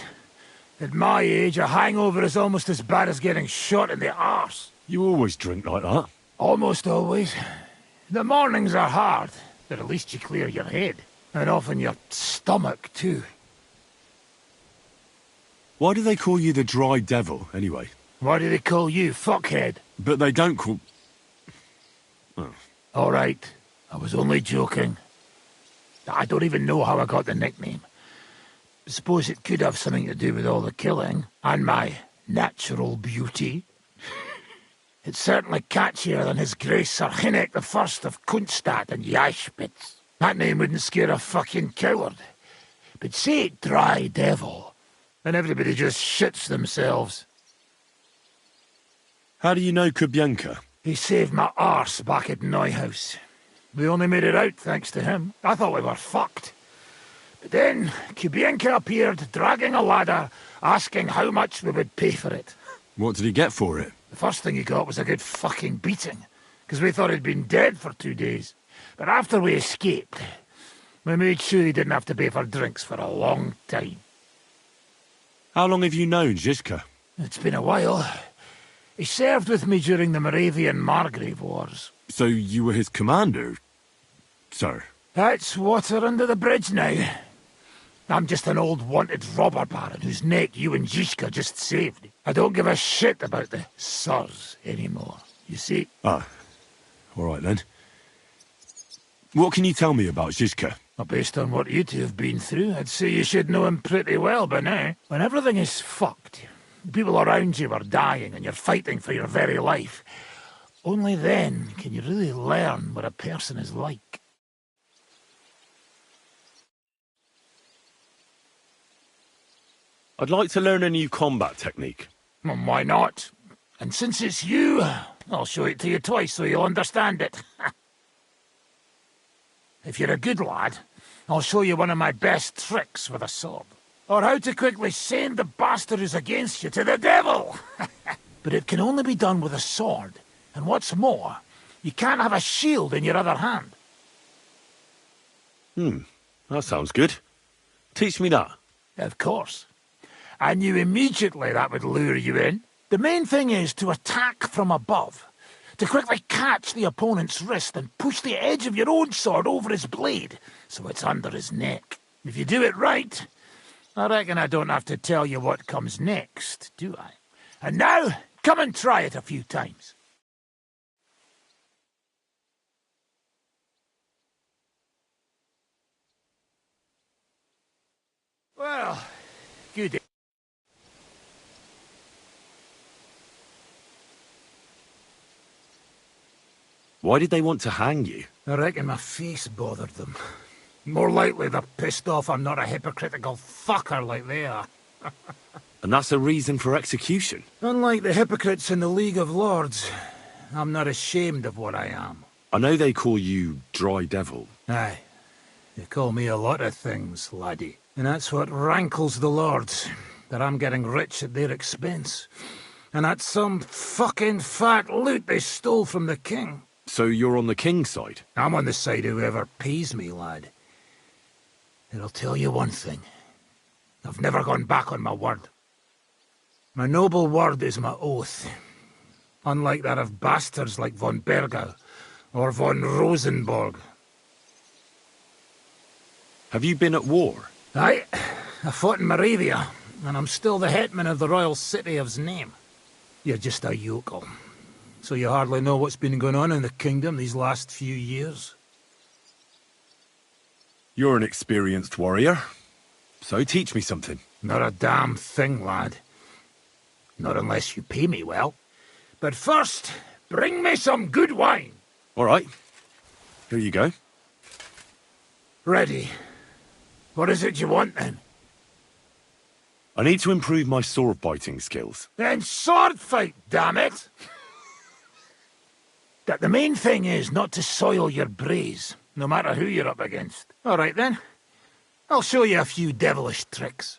At my age, a hangover is almost as bad as getting shot in the arse. You always drink like that? Almost always. The mornings are hard, but at least you clear your head. And often your stomach, too. Why do they call you the Dry Devil, anyway? Why do they call you fuckhead? But they don't call... Oh. All right. I was only joking. I don't even know how I got the nickname. Suppose it could have something to do with all the killing, and my natural beauty. It's certainly catchier than His Grace Sir Hynek the First of Kunststadt and Yashpitz. That name wouldn't scare a fucking coward. But say it Dry Devil, and everybody just shits themselves. How do you know Kubienka? He saved my arse back at Neuhaus. We only made it out thanks to him. I thought we were fucked. But then Kubienka appeared, dragging a ladder, asking how much we would pay for it. What did he get for it? The first thing he got was a good fucking beating. because we thought he'd been dead for 2 days. But after we escaped, we made sure he didn't have to pay for drinks for a long time. How long have you known Zizka? It's been a while. He served with me during the Moravian-Margrave Wars. So you were his commander, sir? That's water under the bridge now. I'm just an old wanted robber baron whose neck you and Zizka just saved. I don't give a shit about the sirs anymore, you see? Ah, all right then. What can you tell me about Zizka? Well, based on what you two have been through, I'd say you should know him pretty well by now. When everything is fucked, people around you are dying and you're fighting for your very life, only then can you really learn what a person is like. I'd like to learn a new combat technique. Well, why not? And since it's you, I'll show it to you twice so you'll understand it. If you're a good lad, I'll show you one of my best tricks with a sword. Or how to quickly send the bastard who's against you to the devil! But it can only be done with a sword. And what's more, you can't have a shield in your other hand. That sounds good. Teach me that. Of course. I knew immediately that would lure you in. The main thing is to attack from above. To quickly catch the opponent's wrist and push the edge of your own sword over his blade, so it's under his neck. If you do it right, I reckon I don't have to tell you what comes next, do I? And now, come and try it a few times. Well, good. Why did they want to hang you? I reckon my face bothered them. More likely they're pissed off I'm not a hypocritical fucker like they are. And that's a reason for execution? Unlike the hypocrites in the League of Lords, I'm not ashamed of what I am. I know they call you Dry Devil. Aye. They call me a lot of things, laddie. And that's what rankles the Lords, that I'm getting rich at their expense. And that's some fucking fat loot they stole from the king. So you're on the king's side? I'm on the side of whoever pays me, lad. And I'll tell you one thing. I've never gone back on my word. My noble word is my oath. Unlike that of bastards like von Bergau or von Rosenborg. Have you been at war? Aye. I fought in Moravia, and I'm still the hetman of the royal city of Znaim. You're just a yokel. So you hardly know what's been going on in the kingdom these last few years? You're an experienced warrior, so teach me something. Not a damn thing, lad. Not unless you pay me well. But first, bring me some good wine. All right. Here you go. Ready. What is it you want, then? I need to improve my sword-biting skills. Then sword fight, damn it! That the main thing is not to soil your braze, no matter who you're up against. All right, then. I'll show you a few devilish tricks.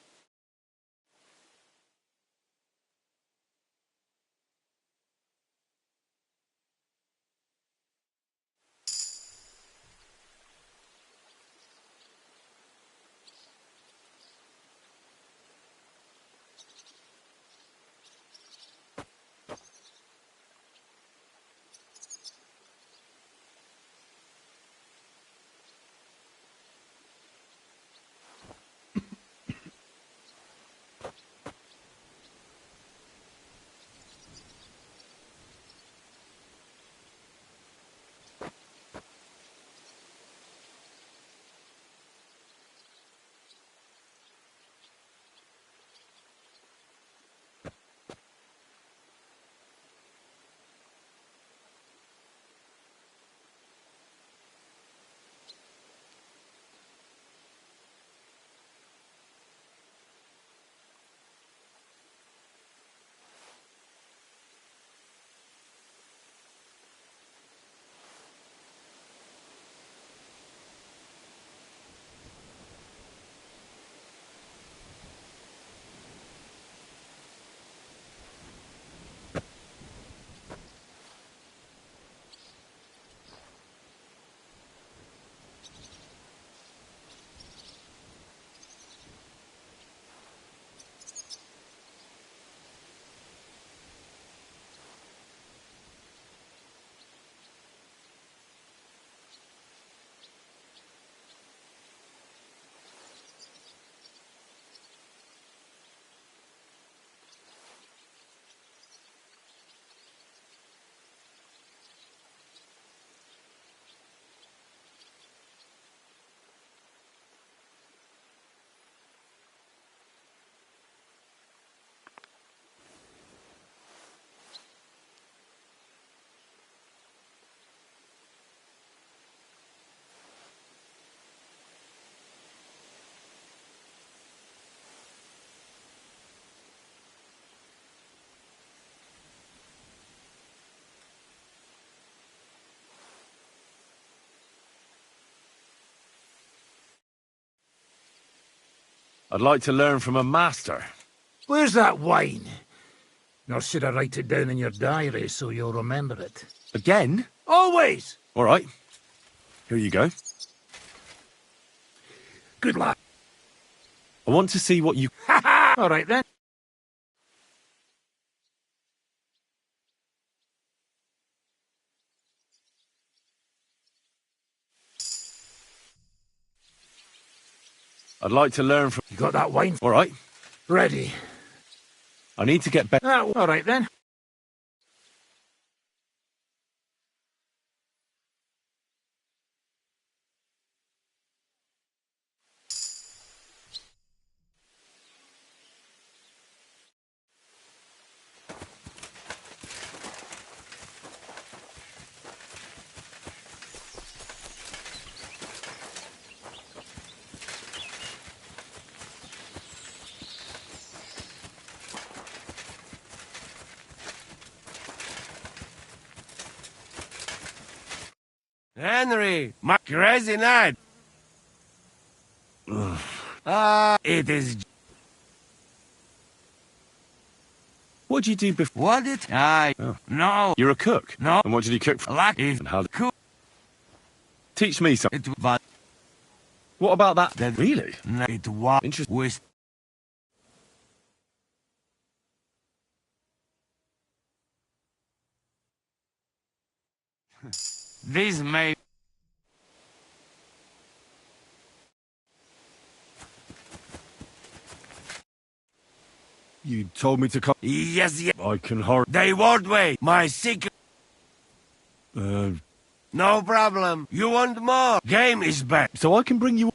I'd like to learn from a master. Where's that wine? Nor should I write it down in your diary so you'll remember it? Again? Always! All right. Here you go. Good luck. I want to see what you... All right, then. I'd like to learn from... You got that wine? All right. Ready. I need to get better. All right, then. Henry, my crazy night. It is... What did you do before? What did I... Oh. No. You're a cook? No. And what did you cook for? Like if... And how... Cook. Teach me something. It was... What about that? Really? It was... Interesting. With... This may... You told me to come... Yes, yes. I can hurry... They won't wait. My secret... No problem. You want more? Game is back. So I can bring you...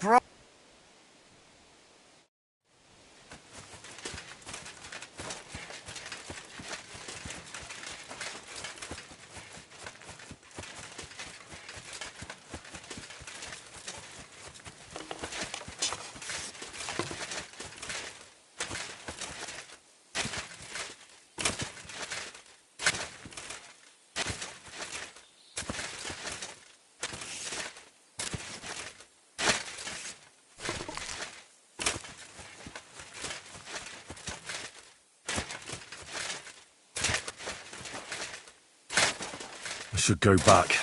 I should go back.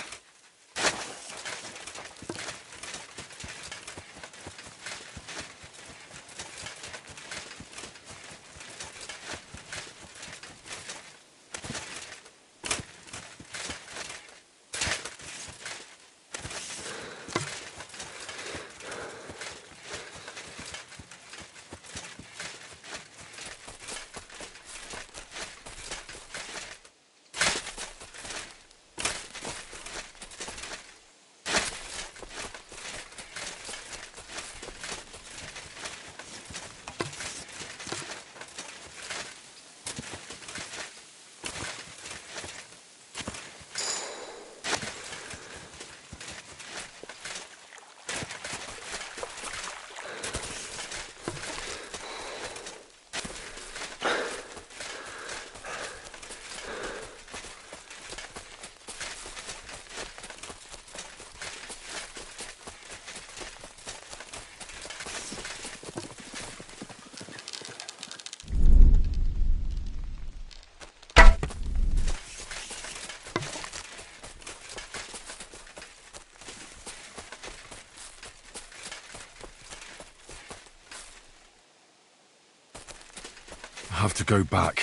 I have to go back.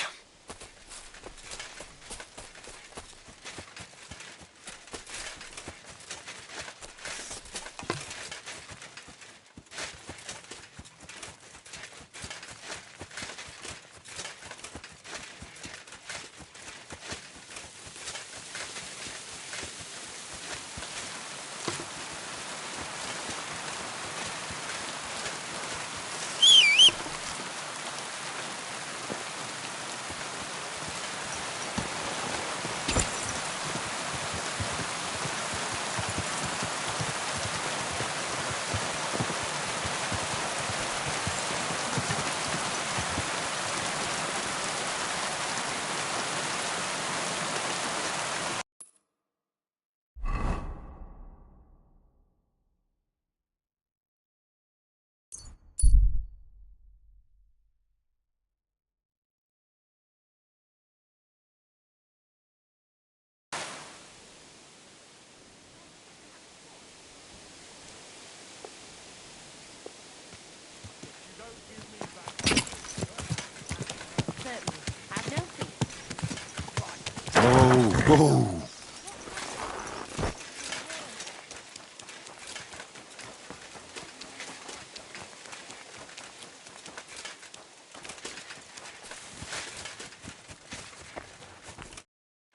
Whoa.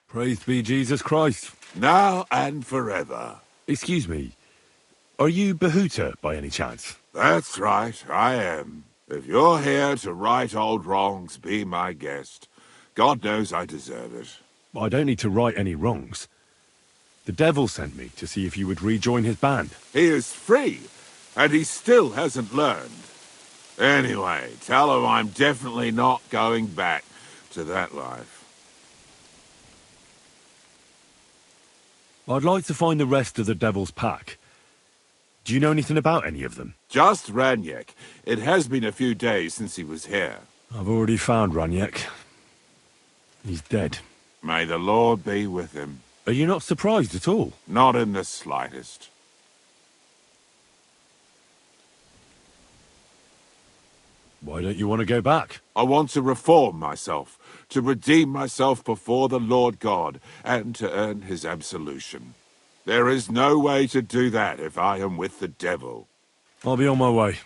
Praise be Jesus Christ. Now and forever. Excuse me, are you Behuta by any chance? That's right, I am. If you're here to right old wrongs, be my guest. God knows I deserve it. I don't need to right any wrongs. The devil sent me to see if you would rejoin his band. He is free, and he still hasn't learned. Anyway, tell him I'm definitely not going back to that life. I'd like to find the rest of the devil's pack. Do you know anything about any of them? Just Ranyek. It has been a few days since he was here. I've already found Ranyek. He's dead. May the Lord be with him. Are you not surprised at all? Not in the slightest. Why don't you want to go back? I want to reform myself, to redeem myself before the Lord God, and to earn his absolution. There is no way to do that if I am with the devil. I'll be on my way.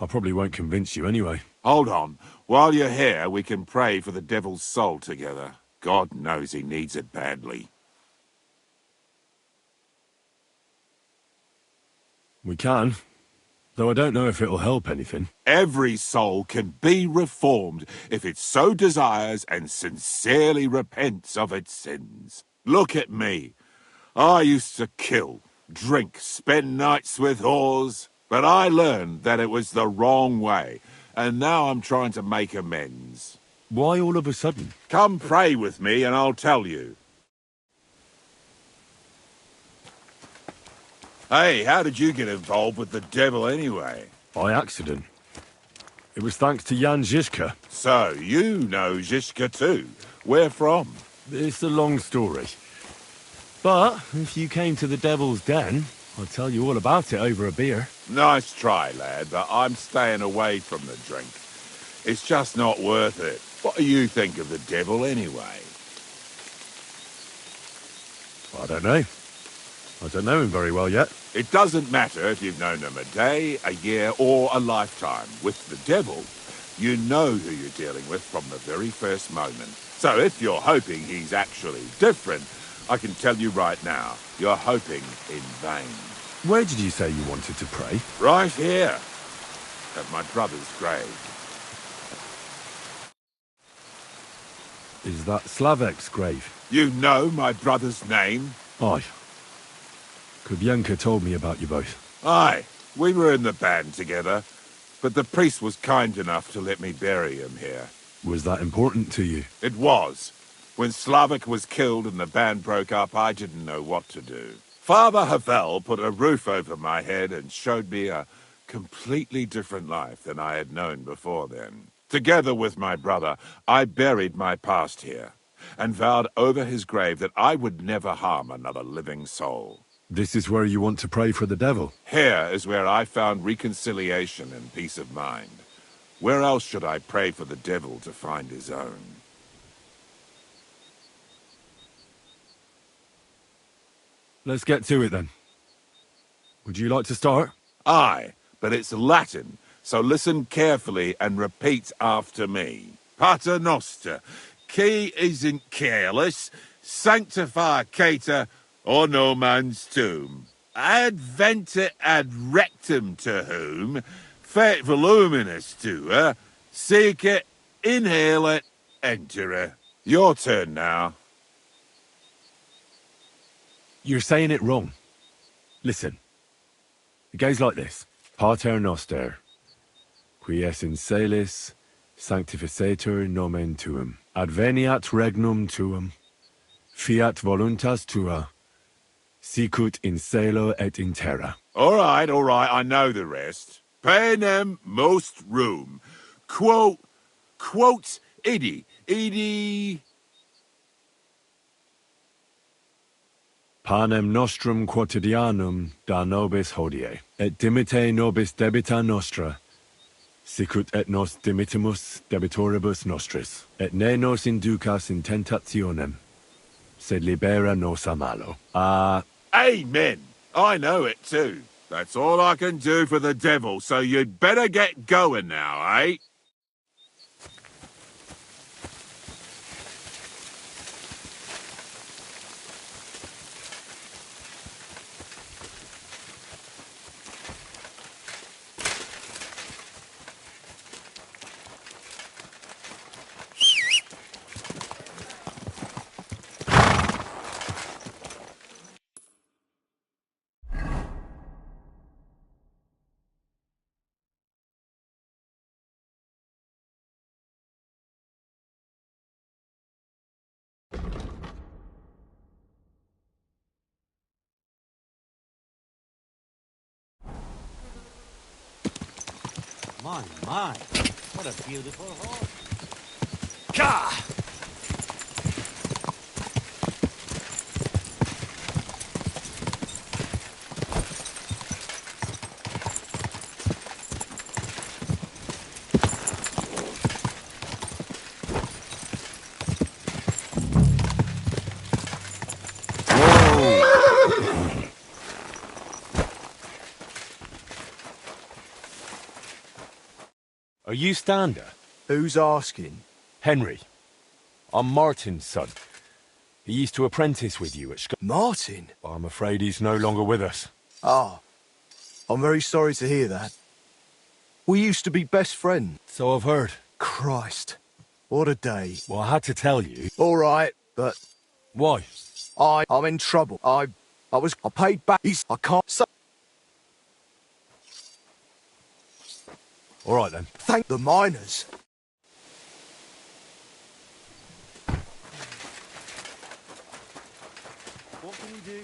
I probably won't convince you anyway. Hold on. While you're here, we can pray for the devil's soul together. God knows he needs it badly. We can. Though I don't know if it'll help anything. Every soul can be reformed if it so desires and sincerely repents of its sins. Look at me. I used to kill, drink, spend nights with whores, but I learned that it was the wrong way, and now I'm trying to make amends. Why all of a sudden? Come pray with me and I'll tell you. Hey, how did you get involved with the devil anyway? By accident. It was thanks to Jan Žižka. So, you know Žižka too. Where from? It's a long story. But, if you came to the Devil's Den, I'll tell you all about it over a beer. Nice try, lad, but I'm staying away from the drink. It's just not worth it. What do you think of the devil anyway? I don't know. I don't know him very well yet. It doesn't matter if you've known him a day, a year, or a lifetime. With the devil, you know who you're dealing with from the very first moment. So if you're hoping he's actually different, I can tell you right now, you're hoping in vain. Where did you say you wanted to pray? Right here, at my brother's grave. Is that Slavek's grave? You know my brother's name? Aye. Kubienka told me about you both. Aye, we were in the band together, but the priest was kind enough to let me bury him here. Was that important to you? It was. When Slavek was killed and the band broke up, I didn't know what to do. Father Havel put a roof over my head and showed me a completely different life than I had known before then. Together with my brother, I buried my past here, and vowed over his grave that I would never harm another living soul. This is where you want to pray for the devil? Here is where I found reconciliation and peace of mind. Where else should I pray for the devil to find his own? Let's get to it then. Would you like to start? Aye, but it's Latin, so listen carefully and repeat after me. Pater Noster, qui isn't careless, sanctify cater, or no man's tomb. Adventure ad rectum to whom, fet voluminous to her, seek it, inhale it, enter her. Your turn now. You're saying it wrong. Listen. It goes like this. Pater Noster, qui es in celis, sanctificetur nomen tuum. Adveniat regnum tuum, fiat voluntas tua, sicut in celo et in terra. All right, I know the rest. Panem most room. Quote, idi. Panem nostrum quotidianum da nobis hodie, et dimite nobis debita nostra, sicut et nos dimittimus debitoribus nostris, et ne nos inducas in tentationem, sed libera nos a malo. Amen. I know it too. That's all I can do for the devil, so you'd better get going now, eh? My, what a beautiful horse. Gah! Are you Stander? Who's asking? Henry. I'm Martin's son. He used to apprentice with you at Martin? I'm afraid he's no longer with us. Ah, I'm very sorry to hear that. We used to be best friends. So I've heard. Christ, what a day. Well, I had to tell you. All right, but... Why? I'm in trouble. I paid back. I can't say... All right, then. Thank the miners. What can you do?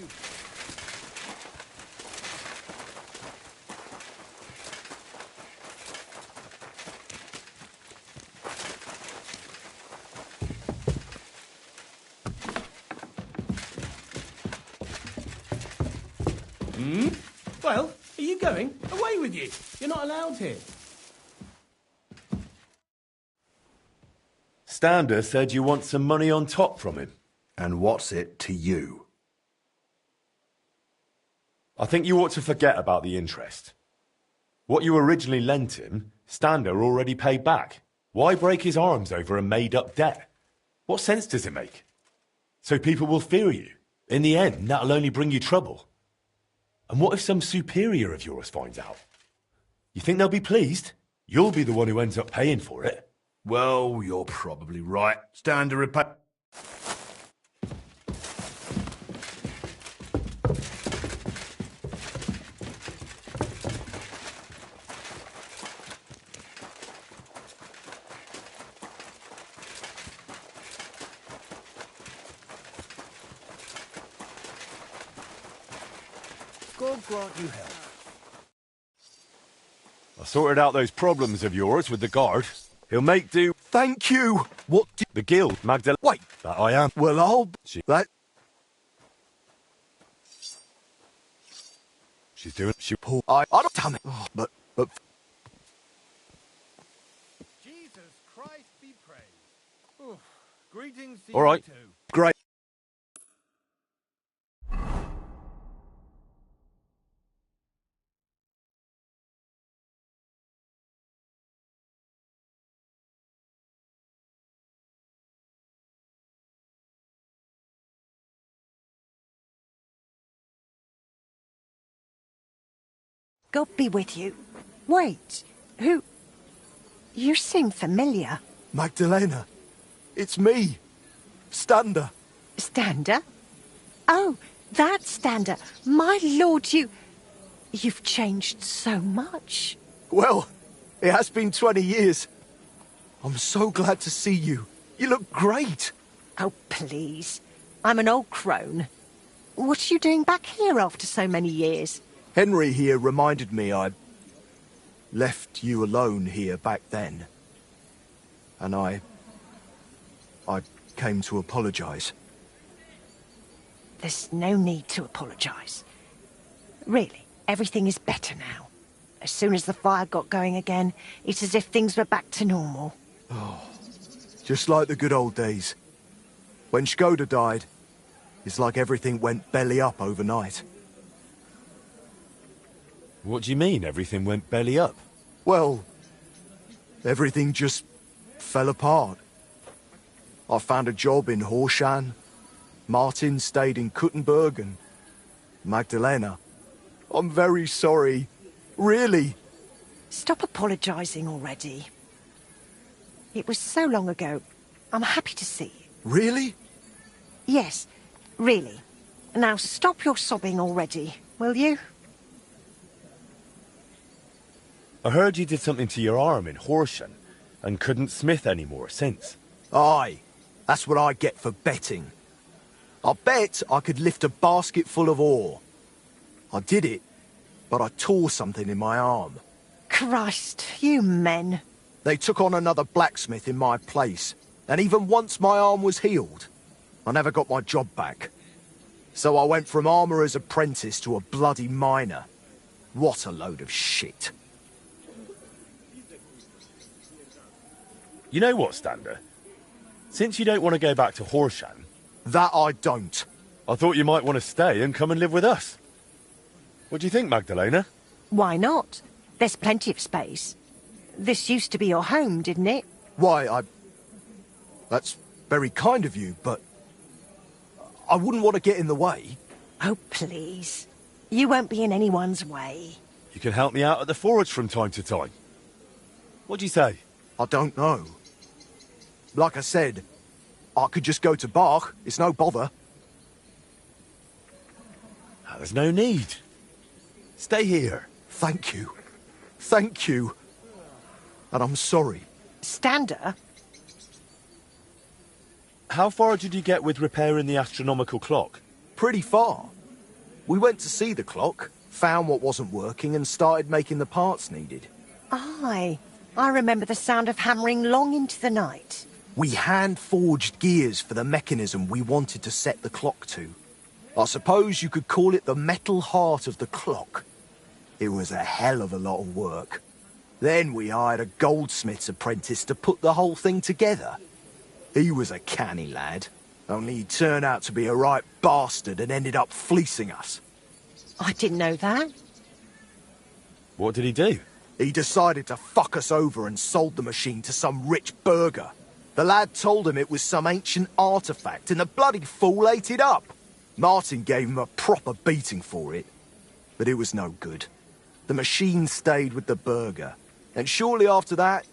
Well, are you going? Away with you. You're not allowed here. Stander said you want some money on top from him. And what's it to you? I think you ought to forget about the interest. What you originally lent him, Stander already paid back. Why break his arms over a made-up debt? What sense does it make? So people will fear you. In the end, that'll only bring you trouble. And what if some superior of yours finds out? You think they'll be pleased? You'll be the one who ends up paying for it. Well, you're probably right. Stander repay... God grant you help. I sorted out those problems of yours with the guard. He'll make do. Thank you. What did... The guild, Magdalene. Wait. That I am. Well, I'll... That... She's doing... She... I don't... Damn it. Oh, but... Jesus Christ be praised. Oof. Greetings to All right. you too. Great. God be with you. Wait, who... You seem familiar. Magdalena, it's me. Stander. Stander? Oh, that Stander. My lord, you've changed so much. Well, it has been 20 years. I'm so glad to see you. You look great. Oh, please. I'm an old crone. What are you doing back here after so many years? Henry here reminded me I left you alone here back then. And I came to apologise. There's no need to apologise. Really, everything is better now. As soon as the fire got going again, it's as if things were back to normal. Oh, just like the good old days. When Skoda died, It's like everything went belly up overnight. What do you mean, everything went belly up? Well, everything just fell apart. I found a job in Horshan. Martin stayed in Kuttenberg, and Magdalena. I'm very sorry. Really. Stop apologising already. It was so long ago. I'm happy to see you. Really? Yes, really. Now stop your sobbing already, will you? I heard you did something to your arm in Horshan and couldn't smith anymore since. Aye, that's what I get for betting. I bet I could lift a basket full of ore. I did it, but I tore something in my arm. Christ, you men. They took on another blacksmith in my place, and even once my arm was healed, I never got my job back. So I went from armourer's apprentice to a bloody miner. What a load of shit. You know what, Stander? Since you don't want to go back to Horshan... That I don't. I thought you might want to stay and come and live with us. What do you think, Magdalena? Why not? There's plenty of space. This used to be your home, didn't it? Why, That's very kind of you, but... I wouldn't want to get in the way. Oh, please. You won't be in anyone's way. You can help me out at the forge from time to time. What do you say? I don't know. Like I said, I could just go to Bach. It's no bother. There's no need. Stay here. Thank you. Thank you. And I'm sorry. Stander? How far did you get with repairing the astronomical clock? Pretty far. We went to see the clock, found what wasn't working, and started making the parts needed. Aye. I remember the sound of hammering long into the night. We hand-forged gears for the mechanism we wanted to set the clock to. I suppose you could call it the metal heart of the clock. It was a hell of a lot of work. Then we hired a goldsmith's apprentice to put the whole thing together. He was a canny lad, only he turned out to be a right bastard and ended up fleecing us. I didn't know that. What did he do? He decided to fuck us over and sold the machine to some rich burgher. The lad told him it was some ancient artifact, and the bloody fool ate it up. Martin gave him a proper beating for it, but it was no good. The machine stayed with the burgher, and shortly after that,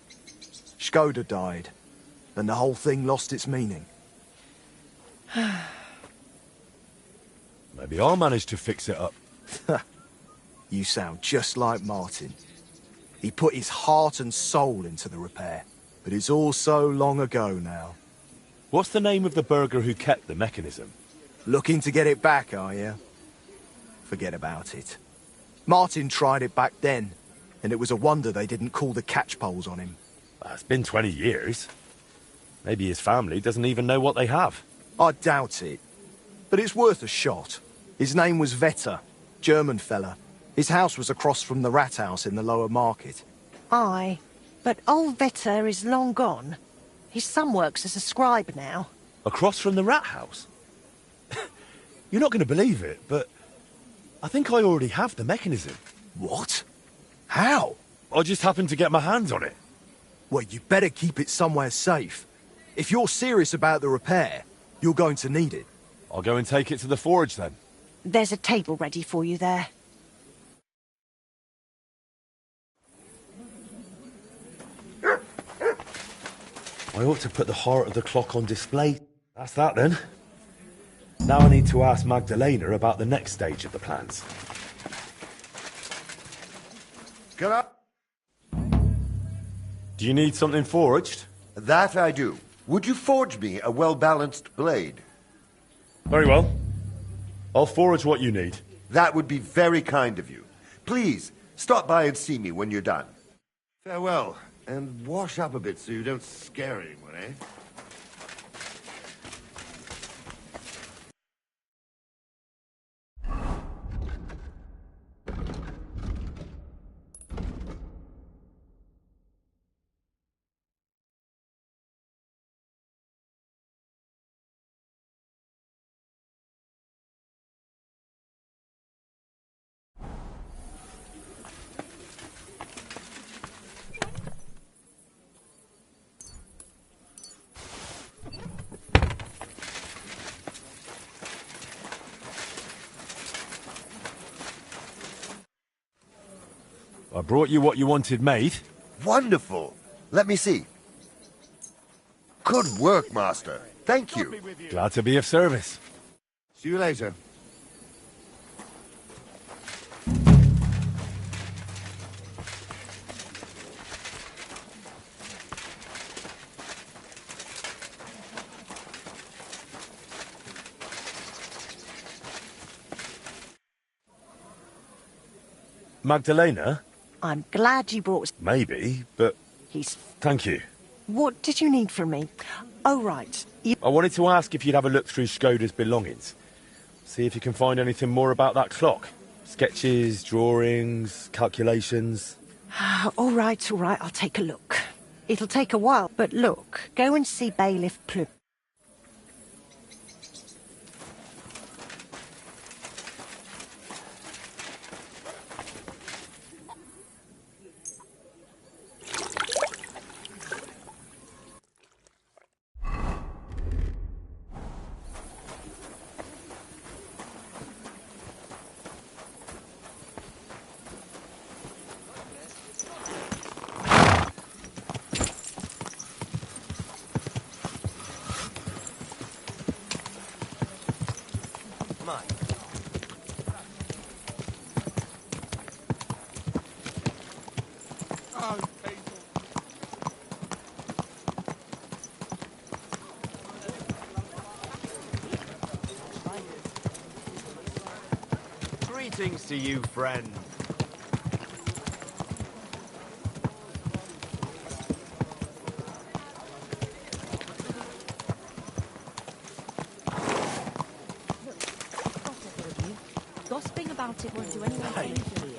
Skoda died, and the whole thing lost its meaning. Maybe I'll manage to fix it up. You sound just like Martin. He put his heart and soul into the repair, but it's all so long ago now. What's the name of the burgher who kept the mechanism? Looking to get it back, are you? Forget about it. Martin tried it back then, and it was a wonder they didn't call the catchpoles on him. It's been 20 years. Maybe his family doesn't even know what they have. I doubt it. But it's worth a shot. His name was Vetter, German fella. His house was across from the rat house in the lower market. Aye, but old Vetter is long gone. His son works as a scribe now. Across from the rat house? You're not going to believe it, but I think I already have the mechanism. What? How? I just happened to get my hands on it. Well, you better keep it somewhere safe. If you're serious about the repair, you're going to need it. I'll go and take it to the forge then. There's a table ready for you there. I ought to put the heart of the clock on display. That's that then. Now I need to ask Magdalena about the next stage of the plans. Get up. Do you need something forged? That I do. Would you forge me a well-balanced blade? Very well. I'll forge what you need. That would be very kind of you. Please, stop by and see me when you're done. Farewell, and wash up a bit so you don't scare anyone, eh? I brought you what you wanted made. Wonderful. Let me see. Good work, Master. Thank you. Glad to be of service. See you later. Magdalena? I'm glad you brought... Maybe, but... He's... Thank you. What did you need from me? Oh, right. I wanted to ask if you'd have a look through Skoda's belongings. See if you can find anything more about that clock. Sketches, drawings, calculations. All right, I'll take a look. It'll take a while, but look, go and see Bailiff Plum. Greetings to you, friend. Gossiping about it won't do anyone any good here.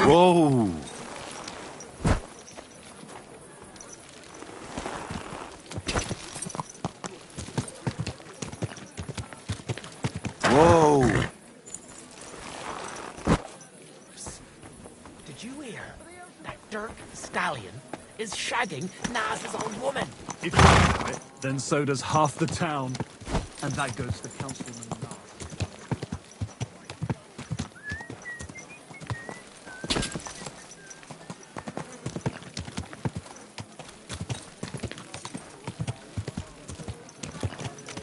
Whoa! Whoa! Did you hear? That Dirk Stallion is shagging Naz's old woman. If you hear it, then so does half the town. And that goes to Councilman Naz.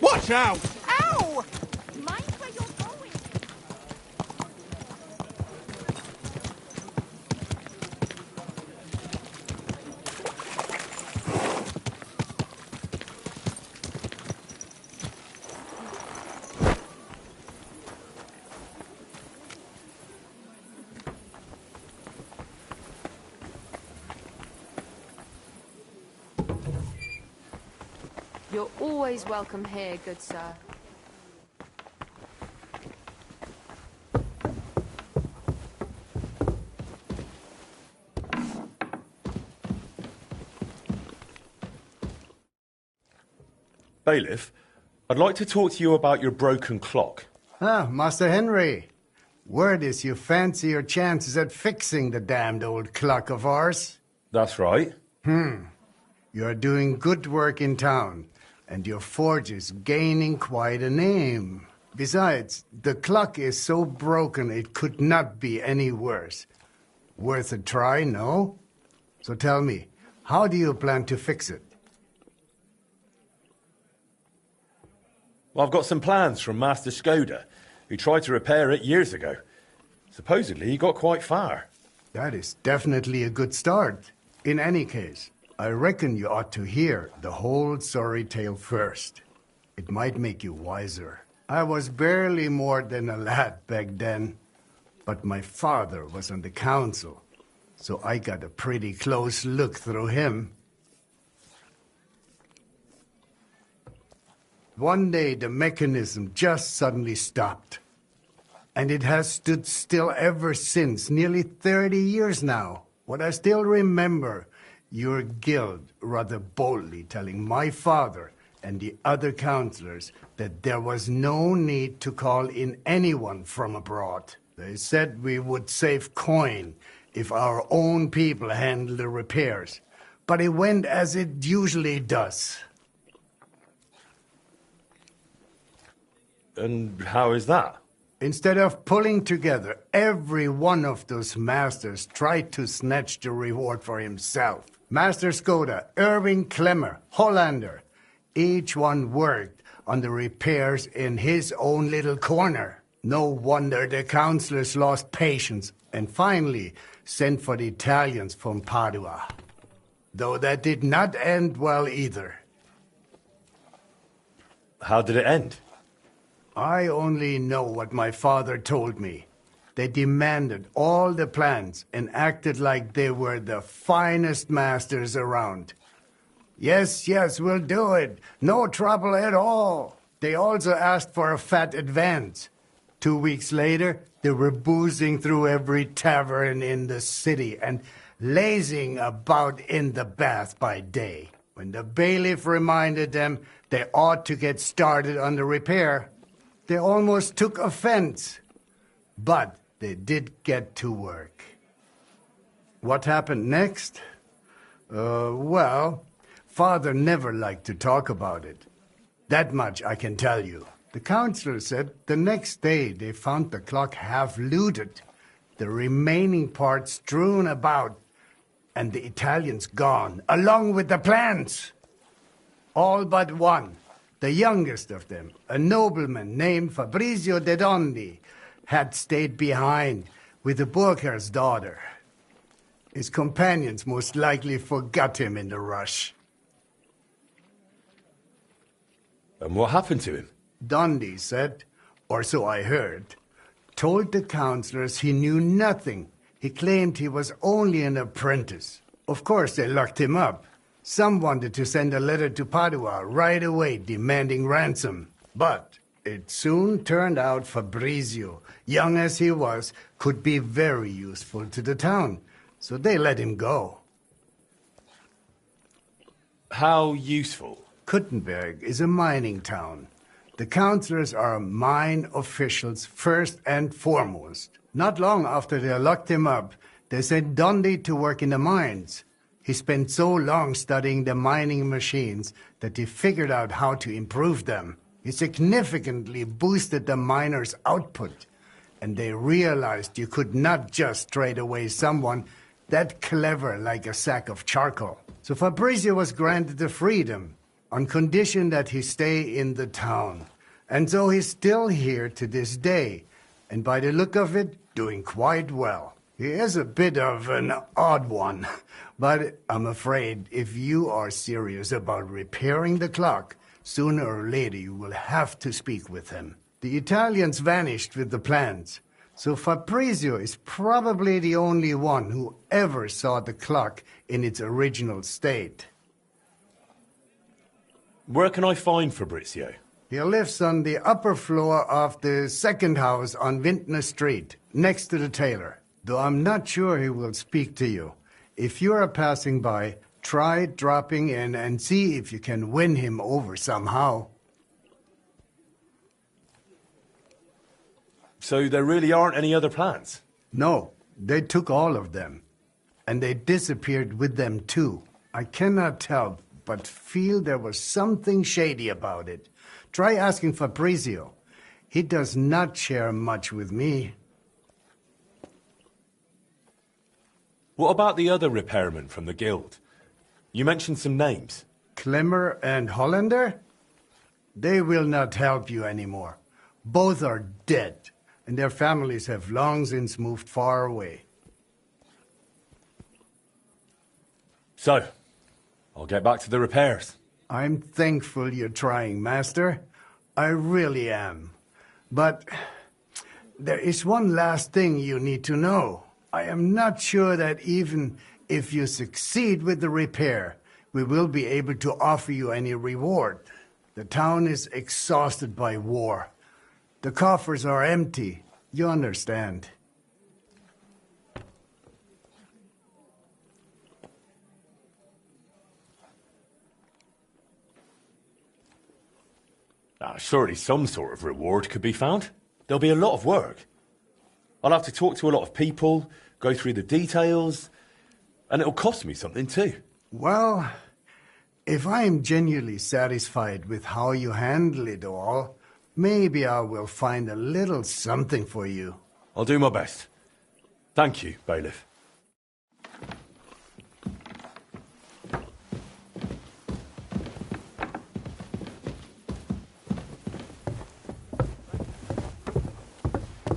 Watch out! Ow! Mind where you're going. You're always welcome here, good sir. Bailiff, I'd like to talk to you about your broken clock. Ah, Master Henry. Word is you fancy your chances at fixing the damned old clock of ours. That's right. You're doing good work in town, and your forge is gaining quite a name. Besides, the clock is so broken it could not be any worse. Worth a try, no? So tell me, how do you plan to fix it? Well, I've got some plans from Master Skoda, who tried to repair it years ago. Supposedly, he got quite far. That is definitely a good start. In any case, I reckon you ought to hear the whole sorry tale first. It might make you wiser. I was barely more than a lad back then, but my father was on the council, so I got a pretty close look through him. One day, the mechanism just suddenly stopped. And it has stood still ever since, nearly 30 years now. What I still remember, your guild rather boldly telling my father and the other councillors that there was no need to call in anyone from abroad. They said we would save coin if our own people handled the repairs. But it went as it usually does. And how is that? Instead of pulling together, every one of those masters tried to snatch the reward for himself. Master Skoda, Irving Klemmer, Hollander, each one worked on the repairs in his own little corner. No wonder the councillors lost patience and finally sent for the Italians from Padua. Though that did not end well either. How did it end? I only know what my father told me. They demanded all the plans and acted like they were the finest masters around. Yes, yes, we'll do it. No trouble at all. They also asked for a fat advance. 2 weeks later, they were boozing through every tavern in the city and lazing about in the bath by day. When the bailiff reminded them they ought to get started on the repair, they almost took offense. But they did get to work. What happened next? Well, Father never liked to talk about it. That much I can tell you. The councillor said the next day they found the clock half looted, the remaining part strewn about, and the Italians gone, along with the plans. All but one, the youngest of them, a nobleman named Fabrizio de Dondi, had stayed behind with the Burkhar's daughter. His companions most likely forgot him in the rush. And what happened to him? Dondi said, or so I heard, told the councillors he knew nothing. He claimed he was only an apprentice. Of course, they locked him up. Some wanted to send a letter to Padua right away demanding ransom. But it soon turned out Fabrizio, young as he was, could be very useful to the town. So they let him go. How useful? Kuttenberg is a mining town. The councillors are mine officials first and foremost. Not long after they locked him up, they sent Dondi to work in the mines. He spent so long studying the mining machines that he figured out how to improve them. He significantly boosted the miners' output, and they realized you could not just trade away someone that clever like a sack of charcoal. So Fabrizio was granted the freedom, on condition that he stay in the town. And so he's still here to this day, and by the look of it, doing quite well. He is a bit of an odd one, but I'm afraid if you are serious about repairing the clock, sooner or later you will have to speak with him. The Italians vanished with the plans, so Fabrizio is probably the only one who ever saw the clock in its original state. Where can I find Fabrizio? He lives on the upper floor of the second house on Vintner Street, next to the tailor. Though I'm not sure he will speak to you. If you are passing by, try dropping in and see if you can win him over somehow. So there really aren't any other plans? No, they took all of them. And they disappeared with them too. I cannot help but feel there was something shady about it. Try asking Fabrizio. He does not share much with me. What about the other repairmen from the guild? You mentioned some names. Klemmer and Hollander? They will not help you anymore. Both are dead, and their families have long since moved far away. So, I'll get back to the repairs. I'm thankful you're trying, Master. I really am. But there is one last thing you need to know. I am not sure that even if you succeed with the repair, we will be able to offer you any reward. The town is exhausted by war. The coffers are empty. You understand. Surely some sort of reward could be found. There'll be a lot of work. I'll have to talk to a lot of people, go through the details, and it'll cost me something too. Well, if I am genuinely satisfied with how you handle it all, maybe I will find a little something for you. I'll do my best. Thank you, Bailiff.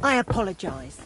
I apologise.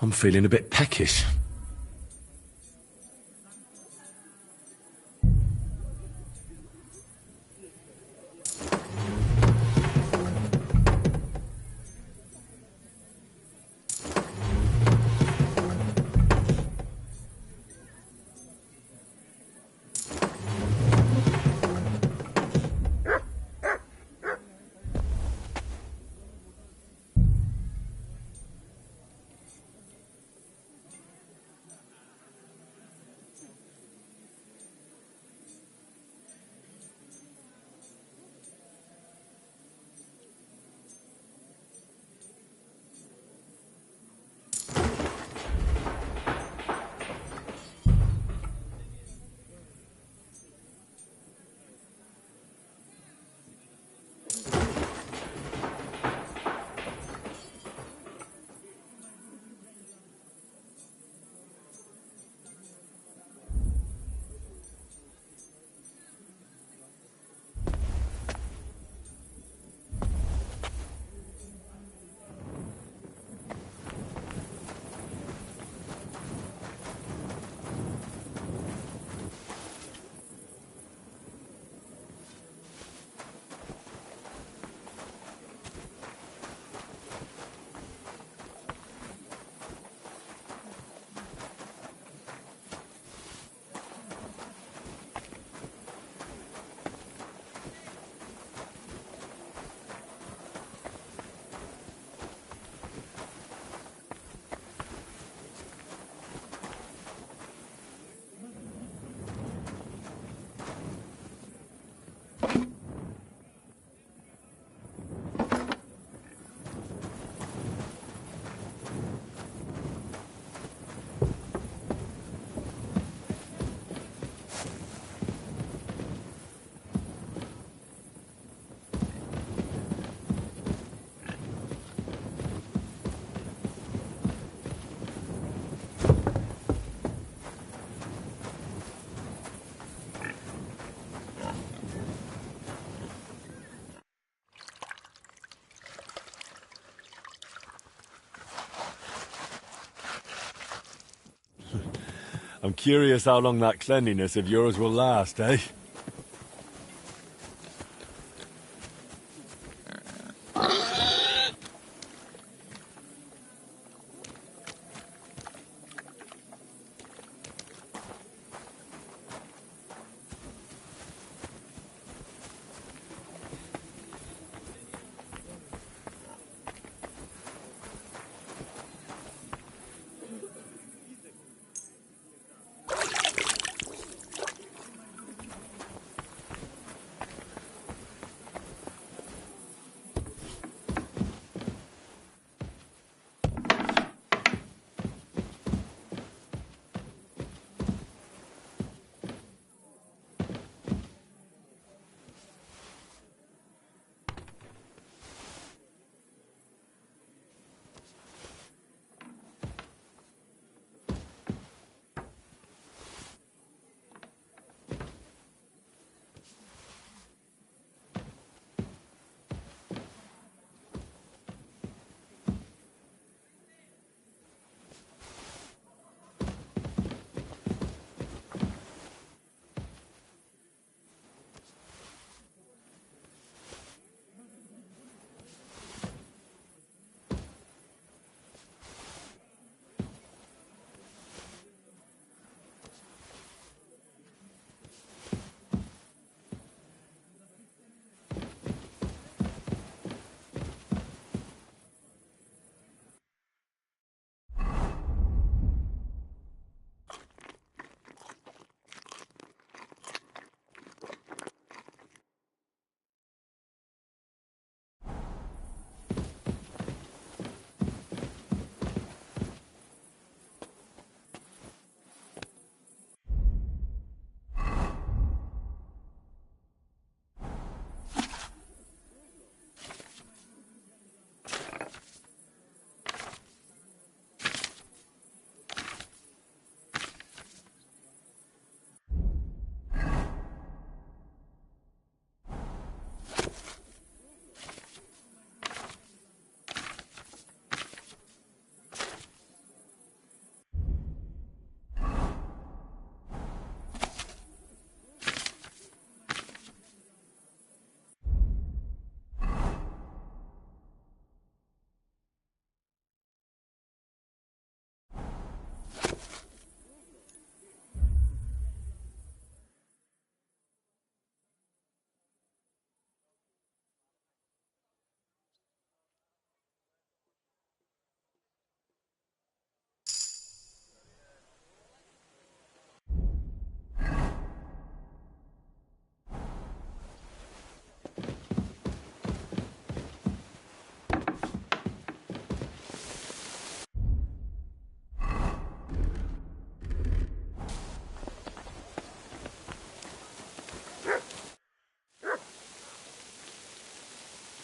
I'm feeling a bit peckish. I'm curious how long that cleanliness of yours will last, eh?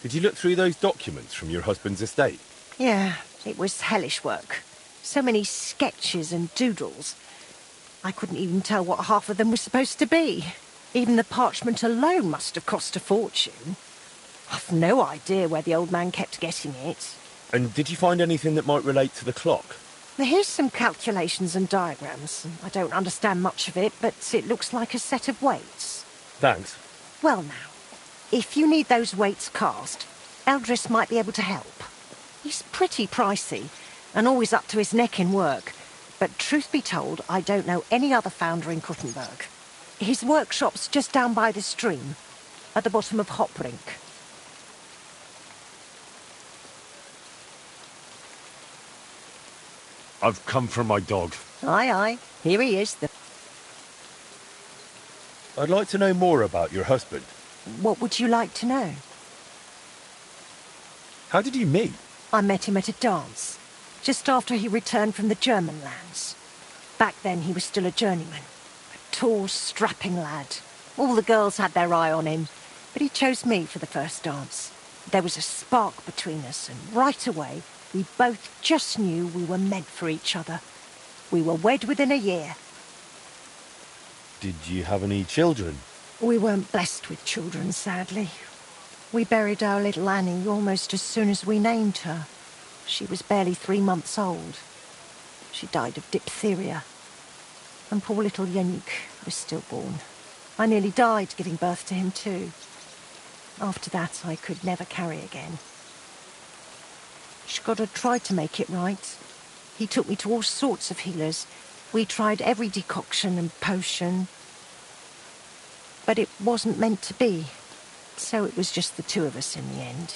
Did you look through those documents from your husband's estate? Yeah, it was hellish work. So many sketches and doodles. I couldn't even tell what half of them were supposed to be. Even the parchment alone must have cost a fortune. I've no idea where the old man kept getting it. And did you find anything that might relate to the clock? Here's some calculations and diagrams. I don't understand much of it, but it looks like a set of weights. Thanks. Well now, if you need those weights cast, Eldris might be able to help. He's pretty pricey, and always up to his neck in work. But truth be told, I don't know any other founder in Kuttenberg. His workshop's just down by the stream, at the bottom of Hopbrink. I've come for my dog. Aye, aye. Here he is. I'd like to know more about your husband. What would you like to know? How did you meet? I met him at a dance, just after he returned from the German lands. Back then he was still a journeyman. A tall, strapping lad. All the girls had their eye on him, but he chose me for the first dance. There was a spark between us, and right away, we both just knew we were meant for each other. We were wed within a year. Did you have any children? We weren't blessed with children, sadly. We buried our little Annie almost as soon as we named her. She was barely 3 months old. She died of diphtheria. And poor little Yannick was stillborn. I nearly died giving birth to him too. After that, I could never carry again. Shkoda tried to make it right. He took me to all sorts of healers. We tried every decoction and potion. But it wasn't meant to be. So it was just the two of us in the end.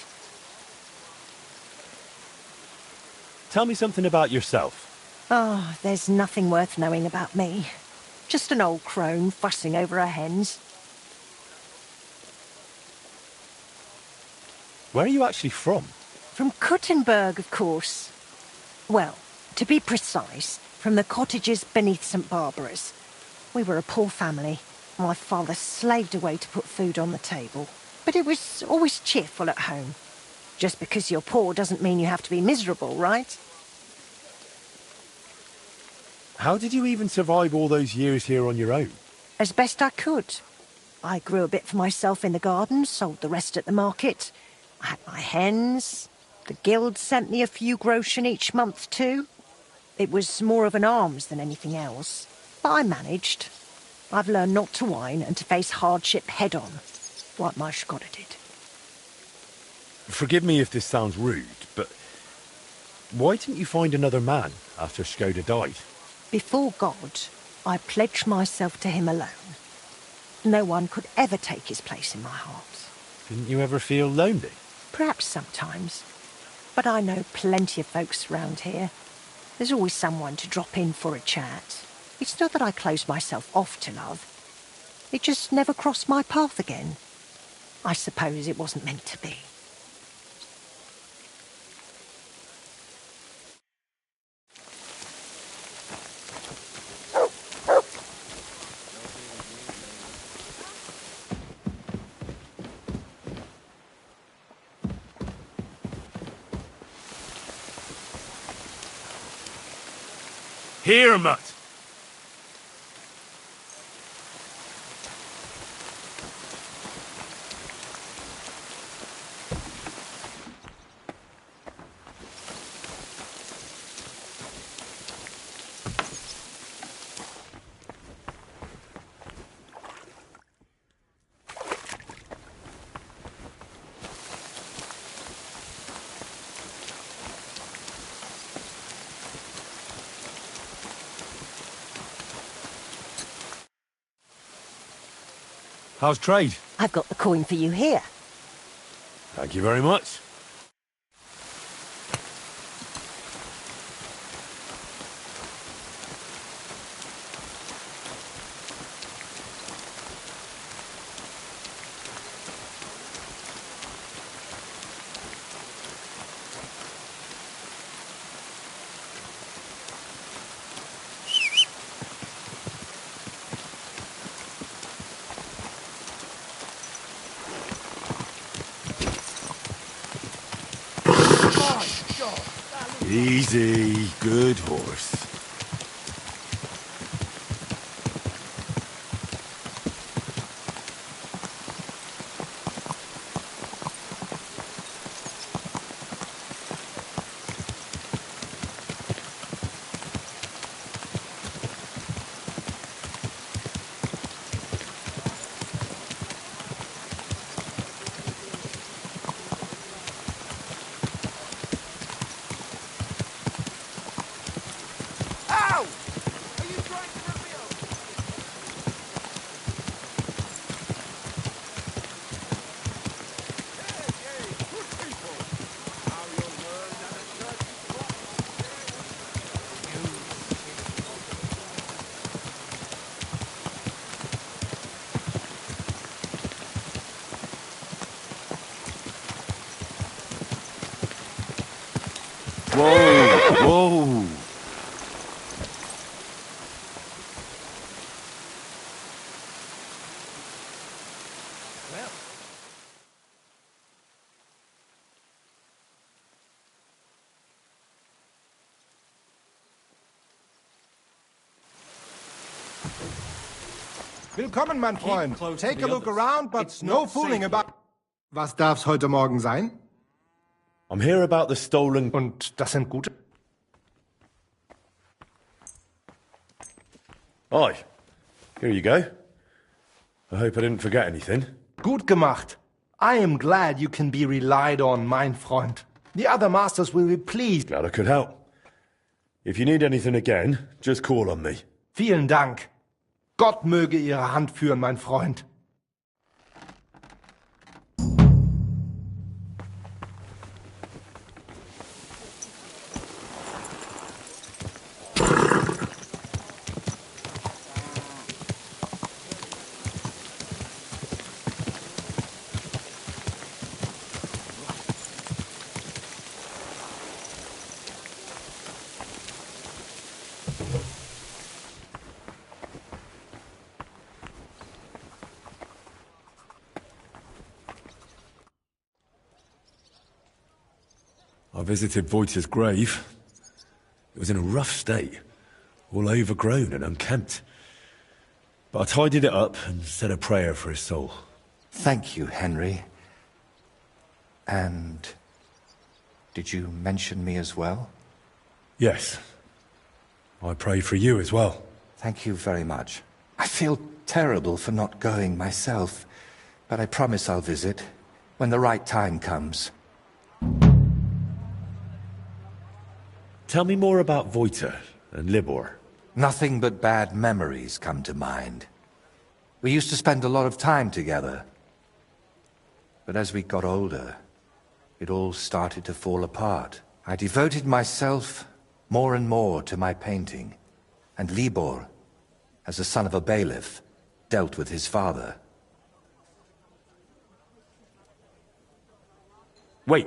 Tell me something about yourself. Oh, there's nothing worth knowing about me. Just an old crone fussing over her hens. Where are you actually from? From Kuttenberg, of course. Well, to be precise, from the cottages beneath St. Barbara's. We were a poor family. My father slaved away to put food on the table. But it was always cheerful at home. Just because you're poor doesn't mean you have to be miserable, right? How did you even survive all those years here on your own? As best I could. I grew a bit for myself in the garden, sold the rest at the market. I had my hens. The guild sent me a few groschen each month too. It was more of an alms than anything else. But I managed. I've learned not to whine and to face hardship head-on, like my Shkoda did. Forgive me if this sounds rude, but why didn't you find another man after Shkoda died? Before God, I pledged myself to him alone. No one could ever take his place in my heart. Didn't you ever feel lonely? Perhaps sometimes. But I know plenty of folks around here. There's always someone to drop in for a chat. It's not that I closed myself off to love. It just never crossed my path again. I suppose it wasn't meant to be. Here, Mutt! How's trade? I've got the coin for you here. Thank you very much. Easy, good horse. Whoa, whoa. Willkommen, mein Freund. Take a look around, but no fooling about... Was darf's heute Morgen sein? I'm here about the stolen... Und das sind gute... Hi. Here you go. I hope I didn't forget anything. Gut gemacht. I am glad you can be relied on, mein Freund. The other masters will be pleased. Glad I could help. If you need anything again, just call on me. Vielen Dank. Gott möge Ihre Hand führen, mein Freund. I visited Voigt's grave. It was in a rough state, all overgrown and unkempt. But I tidied it up and said a prayer for his soul. Thank you, Henry. And did you mention me as well? Yes. I prayed for you as well. Thank you very much. I feel terrible for not going myself, but I promise I'll visit when the right time comes. Tell me more about Voita and Libor. Nothing but bad memories come to mind. We used to spend a lot of time together. But as we got older, it all started to fall apart. I devoted myself more and more to my painting, and Libor, as the son of a bailiff, dealt with his father. Wait,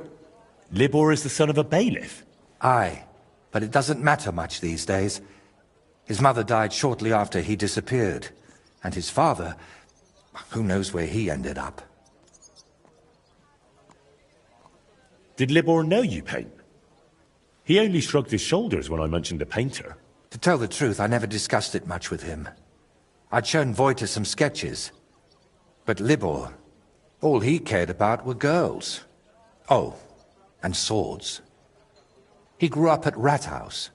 Libor is the son of a bailiff? Aye, but it doesn't matter much these days. His mother died shortly after he disappeared, and his father, who knows where he ended up. Did Libor know you paint? He only shrugged his shoulders when I mentioned a painter. To tell the truth, I never discussed it much with him. I'd shown Voita some sketches. But Libor, all he cared about were girls. Oh, and swords. He grew up at Rathouse,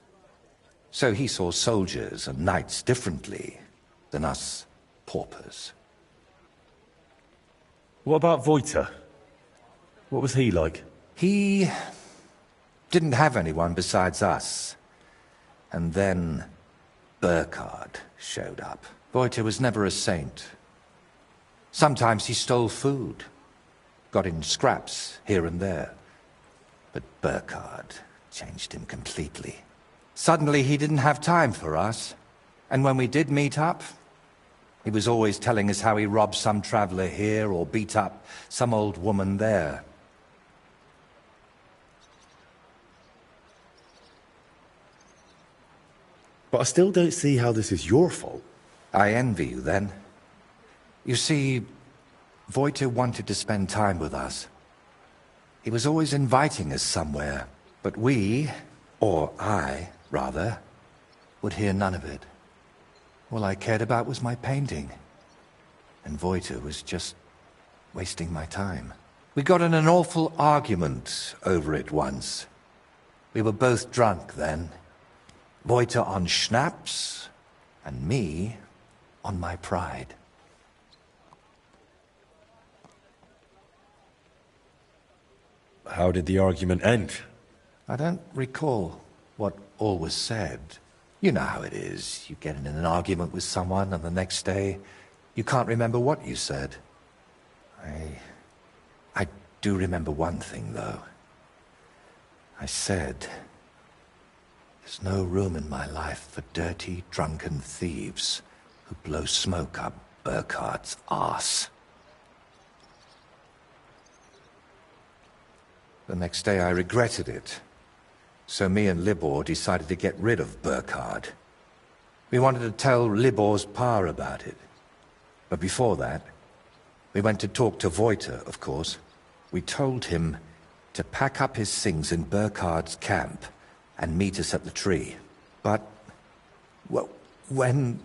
so he saw soldiers and knights differently than us paupers. What about Voita? What was he like? He didn't have anyone besides us. And then Burkhard showed up. Voita was never a saint. Sometimes he stole food, got in scraps here and there. But Burkhard changed him completely. Suddenly he didn't have time for us. And when we did meet up, he was always telling us how he robbed some traveler here or beat up some old woman there. But I still don't see how this is your fault. I envy you, then. You see, Voita wanted to spend time with us. He was always inviting us somewhere, but we Or I, rather, would hear none of it. All I cared about was my painting. And Voiter was just wasting my time. We got in an awful argument over it once. We were both drunk then. Voiter on schnapps, and me on my pride. How did the argument end? I don't recall what all was said. You know how it is. You get in an argument with someone, and the next day, you can't remember what you said. I do remember one thing, though. I said, there's no room in my life for dirty, drunken thieves who blow smoke up Burkhardt's arse. The next day I regretted it. So me and Libor decided to get rid of Burkhard. We wanted to tell Libor's pa about it. But before that, we went to talk to Voiter, of course. We told him to pack up his things in Burkhardt's camp and meet us at the tree. But, well, when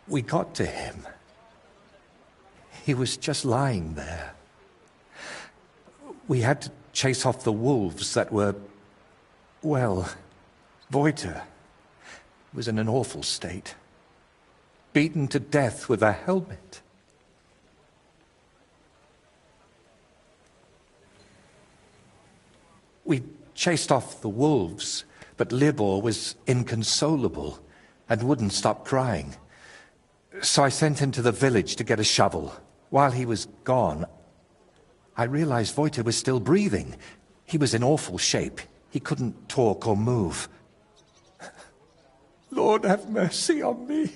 we got to him, he was just lying there. We had to chase off the wolves that were, well, Voiter was in an awful state. Beaten to death with a helmet. We chased off the wolves, but Libor was inconsolable and wouldn't stop crying. So I sent him to the village to get a shovel. While he was gone, I realized Voiter was still breathing. He was in awful shape. He couldn't talk or move. Lord, have mercy on me.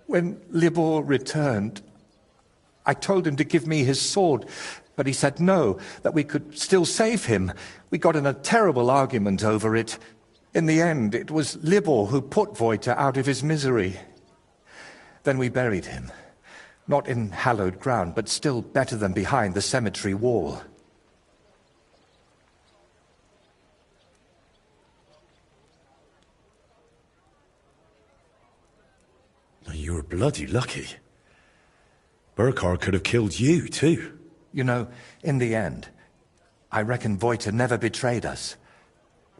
When Libor returned, I told him to give me his sword, but he said no, that we could still save him. We got in a terrible argument over it. In the end, it was Libor who put Voiter out of his misery. Then we buried him. Not in hallowed ground, but still better than behind the cemetery wall. You were bloody lucky. Burkhard could have killed you, too. You know, in the end, I reckon Voiter never betrayed us.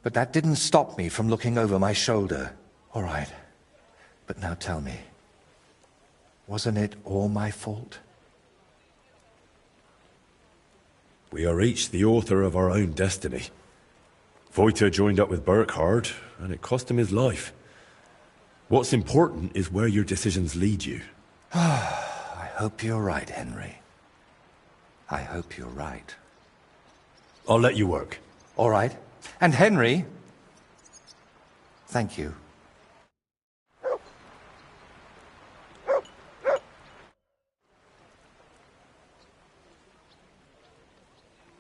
But that didn't stop me from looking over my shoulder. All right. But now tell me, wasn't it all my fault? We are each the author of our own destiny. Voiter joined up with Burkhard, and it cost him his life. What's important is where your decisions lead you. I hope you're right, Henry. I hope you're right. I'll let you work. All right. And Henry, thank you.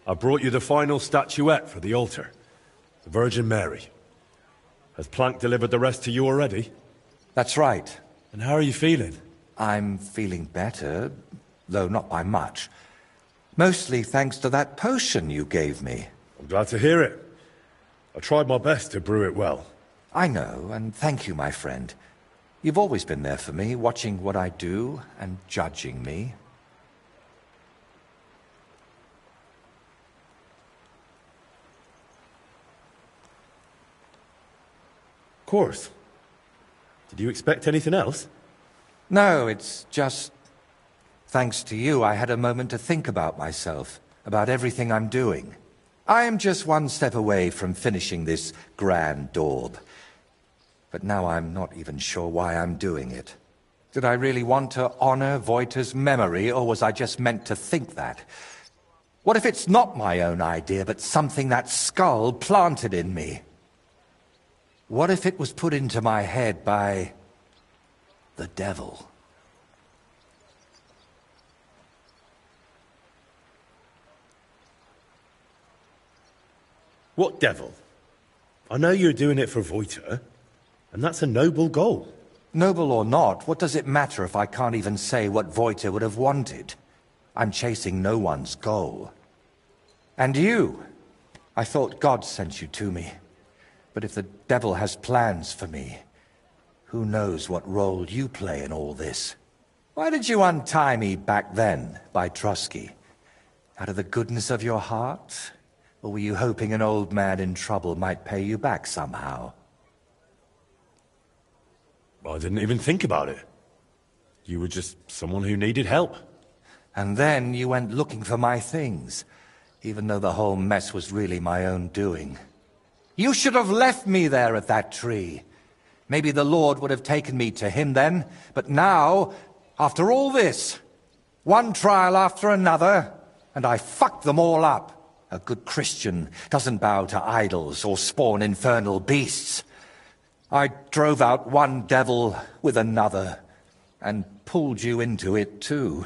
I brought you the final statuette for the altar. The Virgin Mary. Has Planck delivered the rest to you already? That's right. And how are you feeling? I'm feeling better, though not by much. Mostly thanks to that potion you gave me. I'm glad to hear it. I tried my best to brew it well. I know, and thank you, my friend. You've always been there for me, watching what I do and judging me. Of course. Did you expect anything else? No, it's just... Thanks to you, I had a moment to think about myself, about everything I'm doing. I am just one step away from finishing this grand daub. But now I'm not even sure why I'm doing it. Did I really want to honor Voiter's memory, or was I just meant to think that? What if it's not my own idea, but something that skull planted in me? What if it was put into my head by the devil? What devil? I know you're doing it for Voiter, and that's a noble goal. Noble or not, what does it matter if I can't even say what Voiter would have wanted? I'm chasing no one's goal. And you, I thought God sent you to me. But if the devil has plans for me, who knows what role you play in all this? Why did you untie me back then by Trusky? Out of the goodness of your heart? Or were you hoping an old man in trouble might pay you back somehow? I didn't even think about it. You were just someone who needed help. And then you went looking for my things, even though the whole mess was really my own doing. You should have left me there at that tree. Maybe the Lord would have taken me to him then, but now, after all this, one trial after another, and I fucked them all up. A good Christian doesn't bow to idols or spawn infernal beasts. I drove out one devil with another, and pulled you into it too.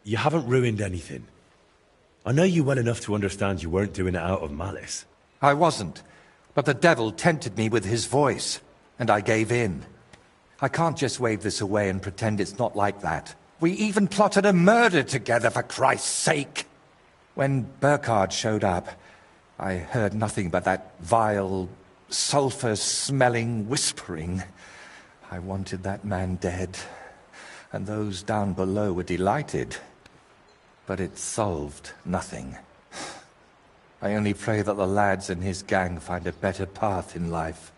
You haven't ruined anything. I know you well enough to understand you weren't doing it out of malice. I wasn't, but the devil tempted me with his voice, and I gave in. I can't just wave this away and pretend it's not like that. We even plotted a murder together, for Christ's sake. When Burkhard showed up, I heard nothing but that vile, sulphur-smelling whispering. I wanted that man dead, and those down below were delighted. But it solved nothing. I only pray that the lads in his gang find a better path in life.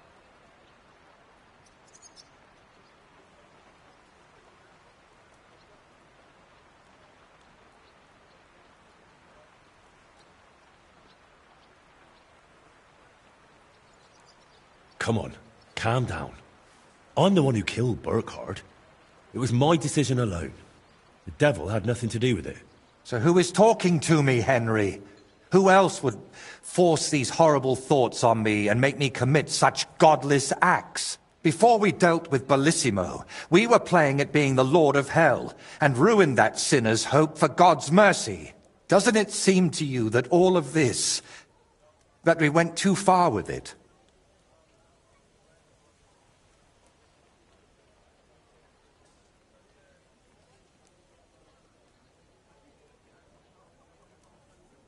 Come on, calm down. I'm the one who killed Burkhard. It was my decision alone. The devil had nothing to do with it. So who is talking to me, Henry? Who else would force these horrible thoughts on me and make me commit such godless acts? Before we dealt with Bellissimo, we were playing at being the Lord of Hell and ruined that sinner's hope for God's mercy. Doesn't it seem to you that all of this, that we went too far with it?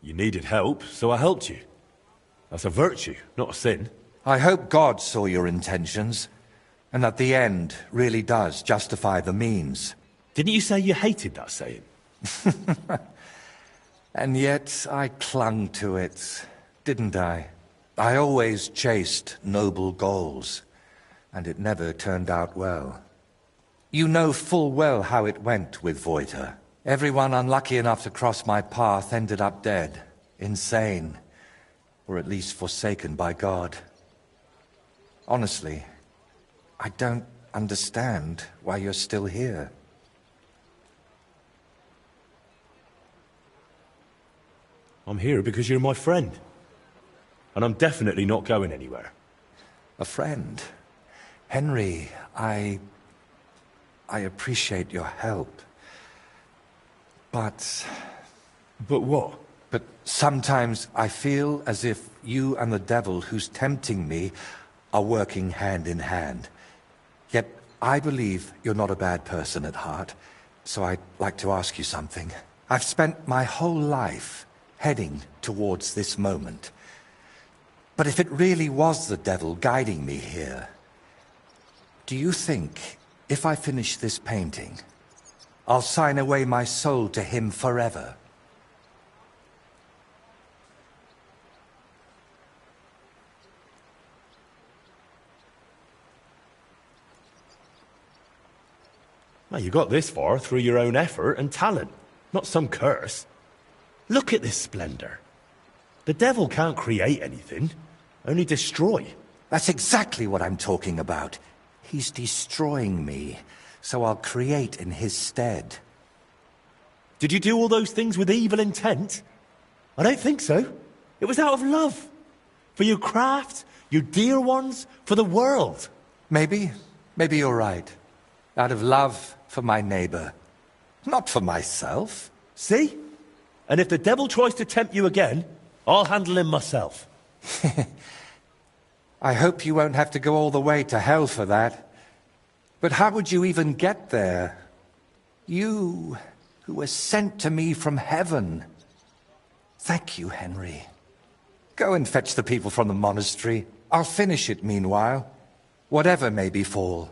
You needed help, so I helped you. That's a virtue, not a sin. I hope God saw your intentions, and that the end really does justify the means. Didn't you say you hated that saying? And yet I clung to it, didn't I? I always chased noble goals, and it never turned out well. You know full well how it went with Voiter. Everyone unlucky enough to cross my path ended up dead, insane, or at least forsaken by God. Honestly, I don't understand why you're still here. I'm here because you're my friend. And I'm definitely not going anywhere. A friend? Henry, I appreciate your help. But what? But sometimes I feel as if you and the devil who's tempting me are working hand in hand. Yet I believe you're not a bad person at heart, so I'd like to ask you something. I've spent my whole life heading towards this moment. But if it really was the devil guiding me here, do you think if I finish this painting, I'll sign away my soul to him forever? Well, you got this far through your own effort and talent, not some curse. Look at this splendor. The devil can't create anything, only destroy. That's exactly what I'm talking about. He's destroying me, so I'll create in his stead. Did you do all those things with evil intent? I don't think so. It was out of love. For your craft, your dear ones, for the world. Maybe you're right. Out of love for my neighbor, not for myself. See? And if the devil tries to tempt you again, I'll handle him myself. I hope you won't have to go all the way to hell for that. But how would you even get there? You, who were sent to me from heaven. Thank you, Henry. Go and fetch the people from the monastery. I'll finish it meanwhile, whatever may befall.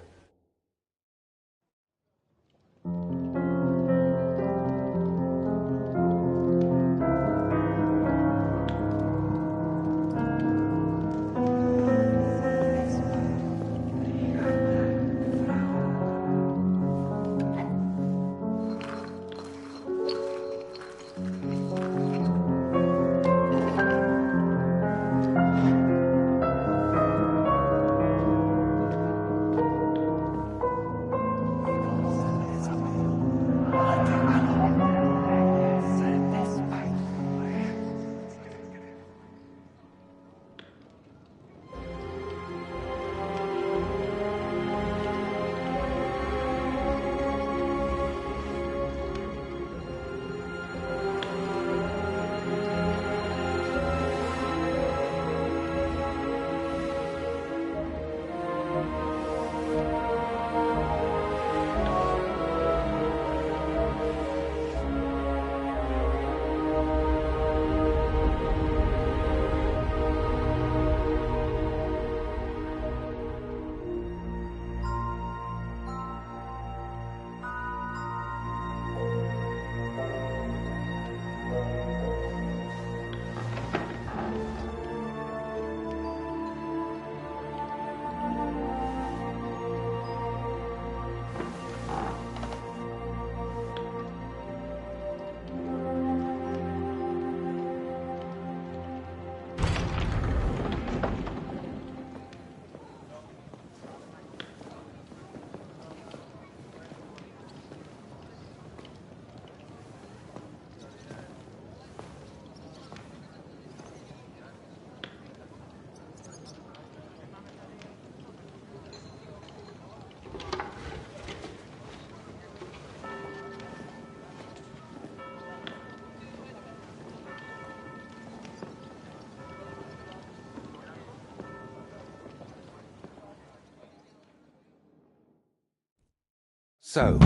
So,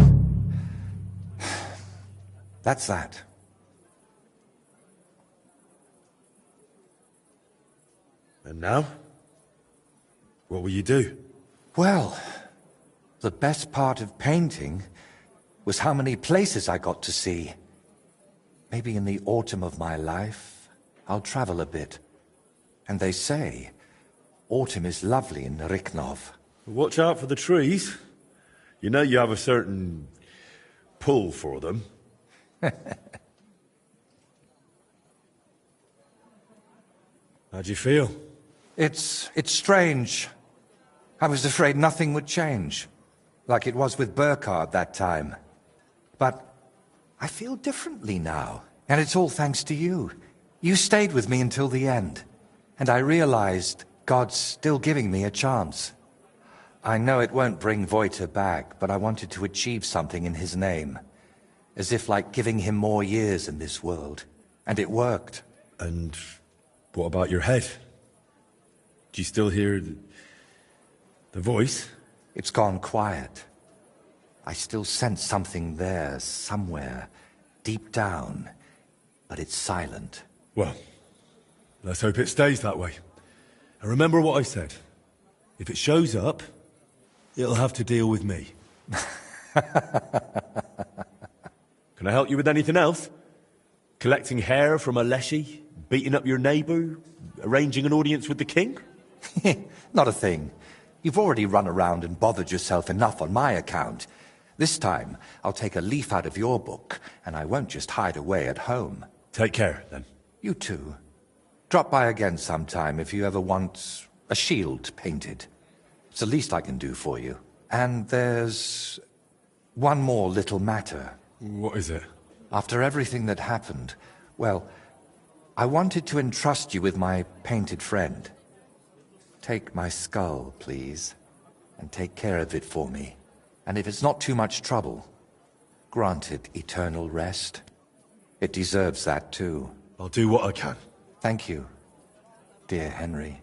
that's that. And now? What will you do? Well, the best part of painting was how many places I got to see. Maybe in the autumn of my life, I'll travel a bit. And they say, autumn is lovely in Riknov. Watch out for the trees. You know you have a certain pull for them. How'd you feel? It's strange. I was afraid nothing would change, like it was with Burkhard that time. But I feel differently now, and it's all thanks to you. You stayed with me until the end, and I realized God's still giving me a chance. I know it won't bring Wojtek back, but I wanted to achieve something in his name. As if like giving him more years in this world. And it worked. And what about your head? Do you still hear the voice? It's gone quiet. I still sense something there, somewhere, deep down. But it's silent. Well, let's hope it stays that way. And remember what I said. If it shows up, it'll have to deal with me. Can I help you with anything else? Collecting hair from a leshy? Beating up your neighbour? Arranging an audience with the king? Not a thing. You've already run around and bothered yourself enough on my account. This time, I'll take a leaf out of your book, and I won't just hide away at home. Take care, then. You too. Drop by again sometime if you ever want a shield painted. It's the least I can do for you. And there's one more little matter. What is it? After everything that happened, well, I wanted to entrust you with my painted friend. Take my skull, please, and take care of it for me. And if it's not too much trouble, grant it eternal rest. It deserves that too. I'll do what I can. Thank you, dear Henry.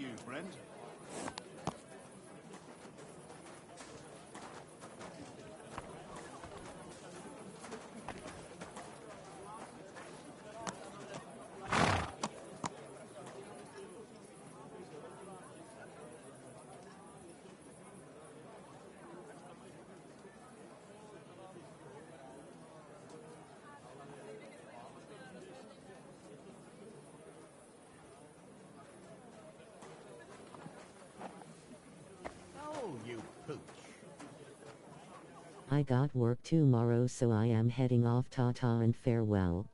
you, friend. Oh, you pooch. I got work tomorrow, so I am heading off. Ta-ta and farewell.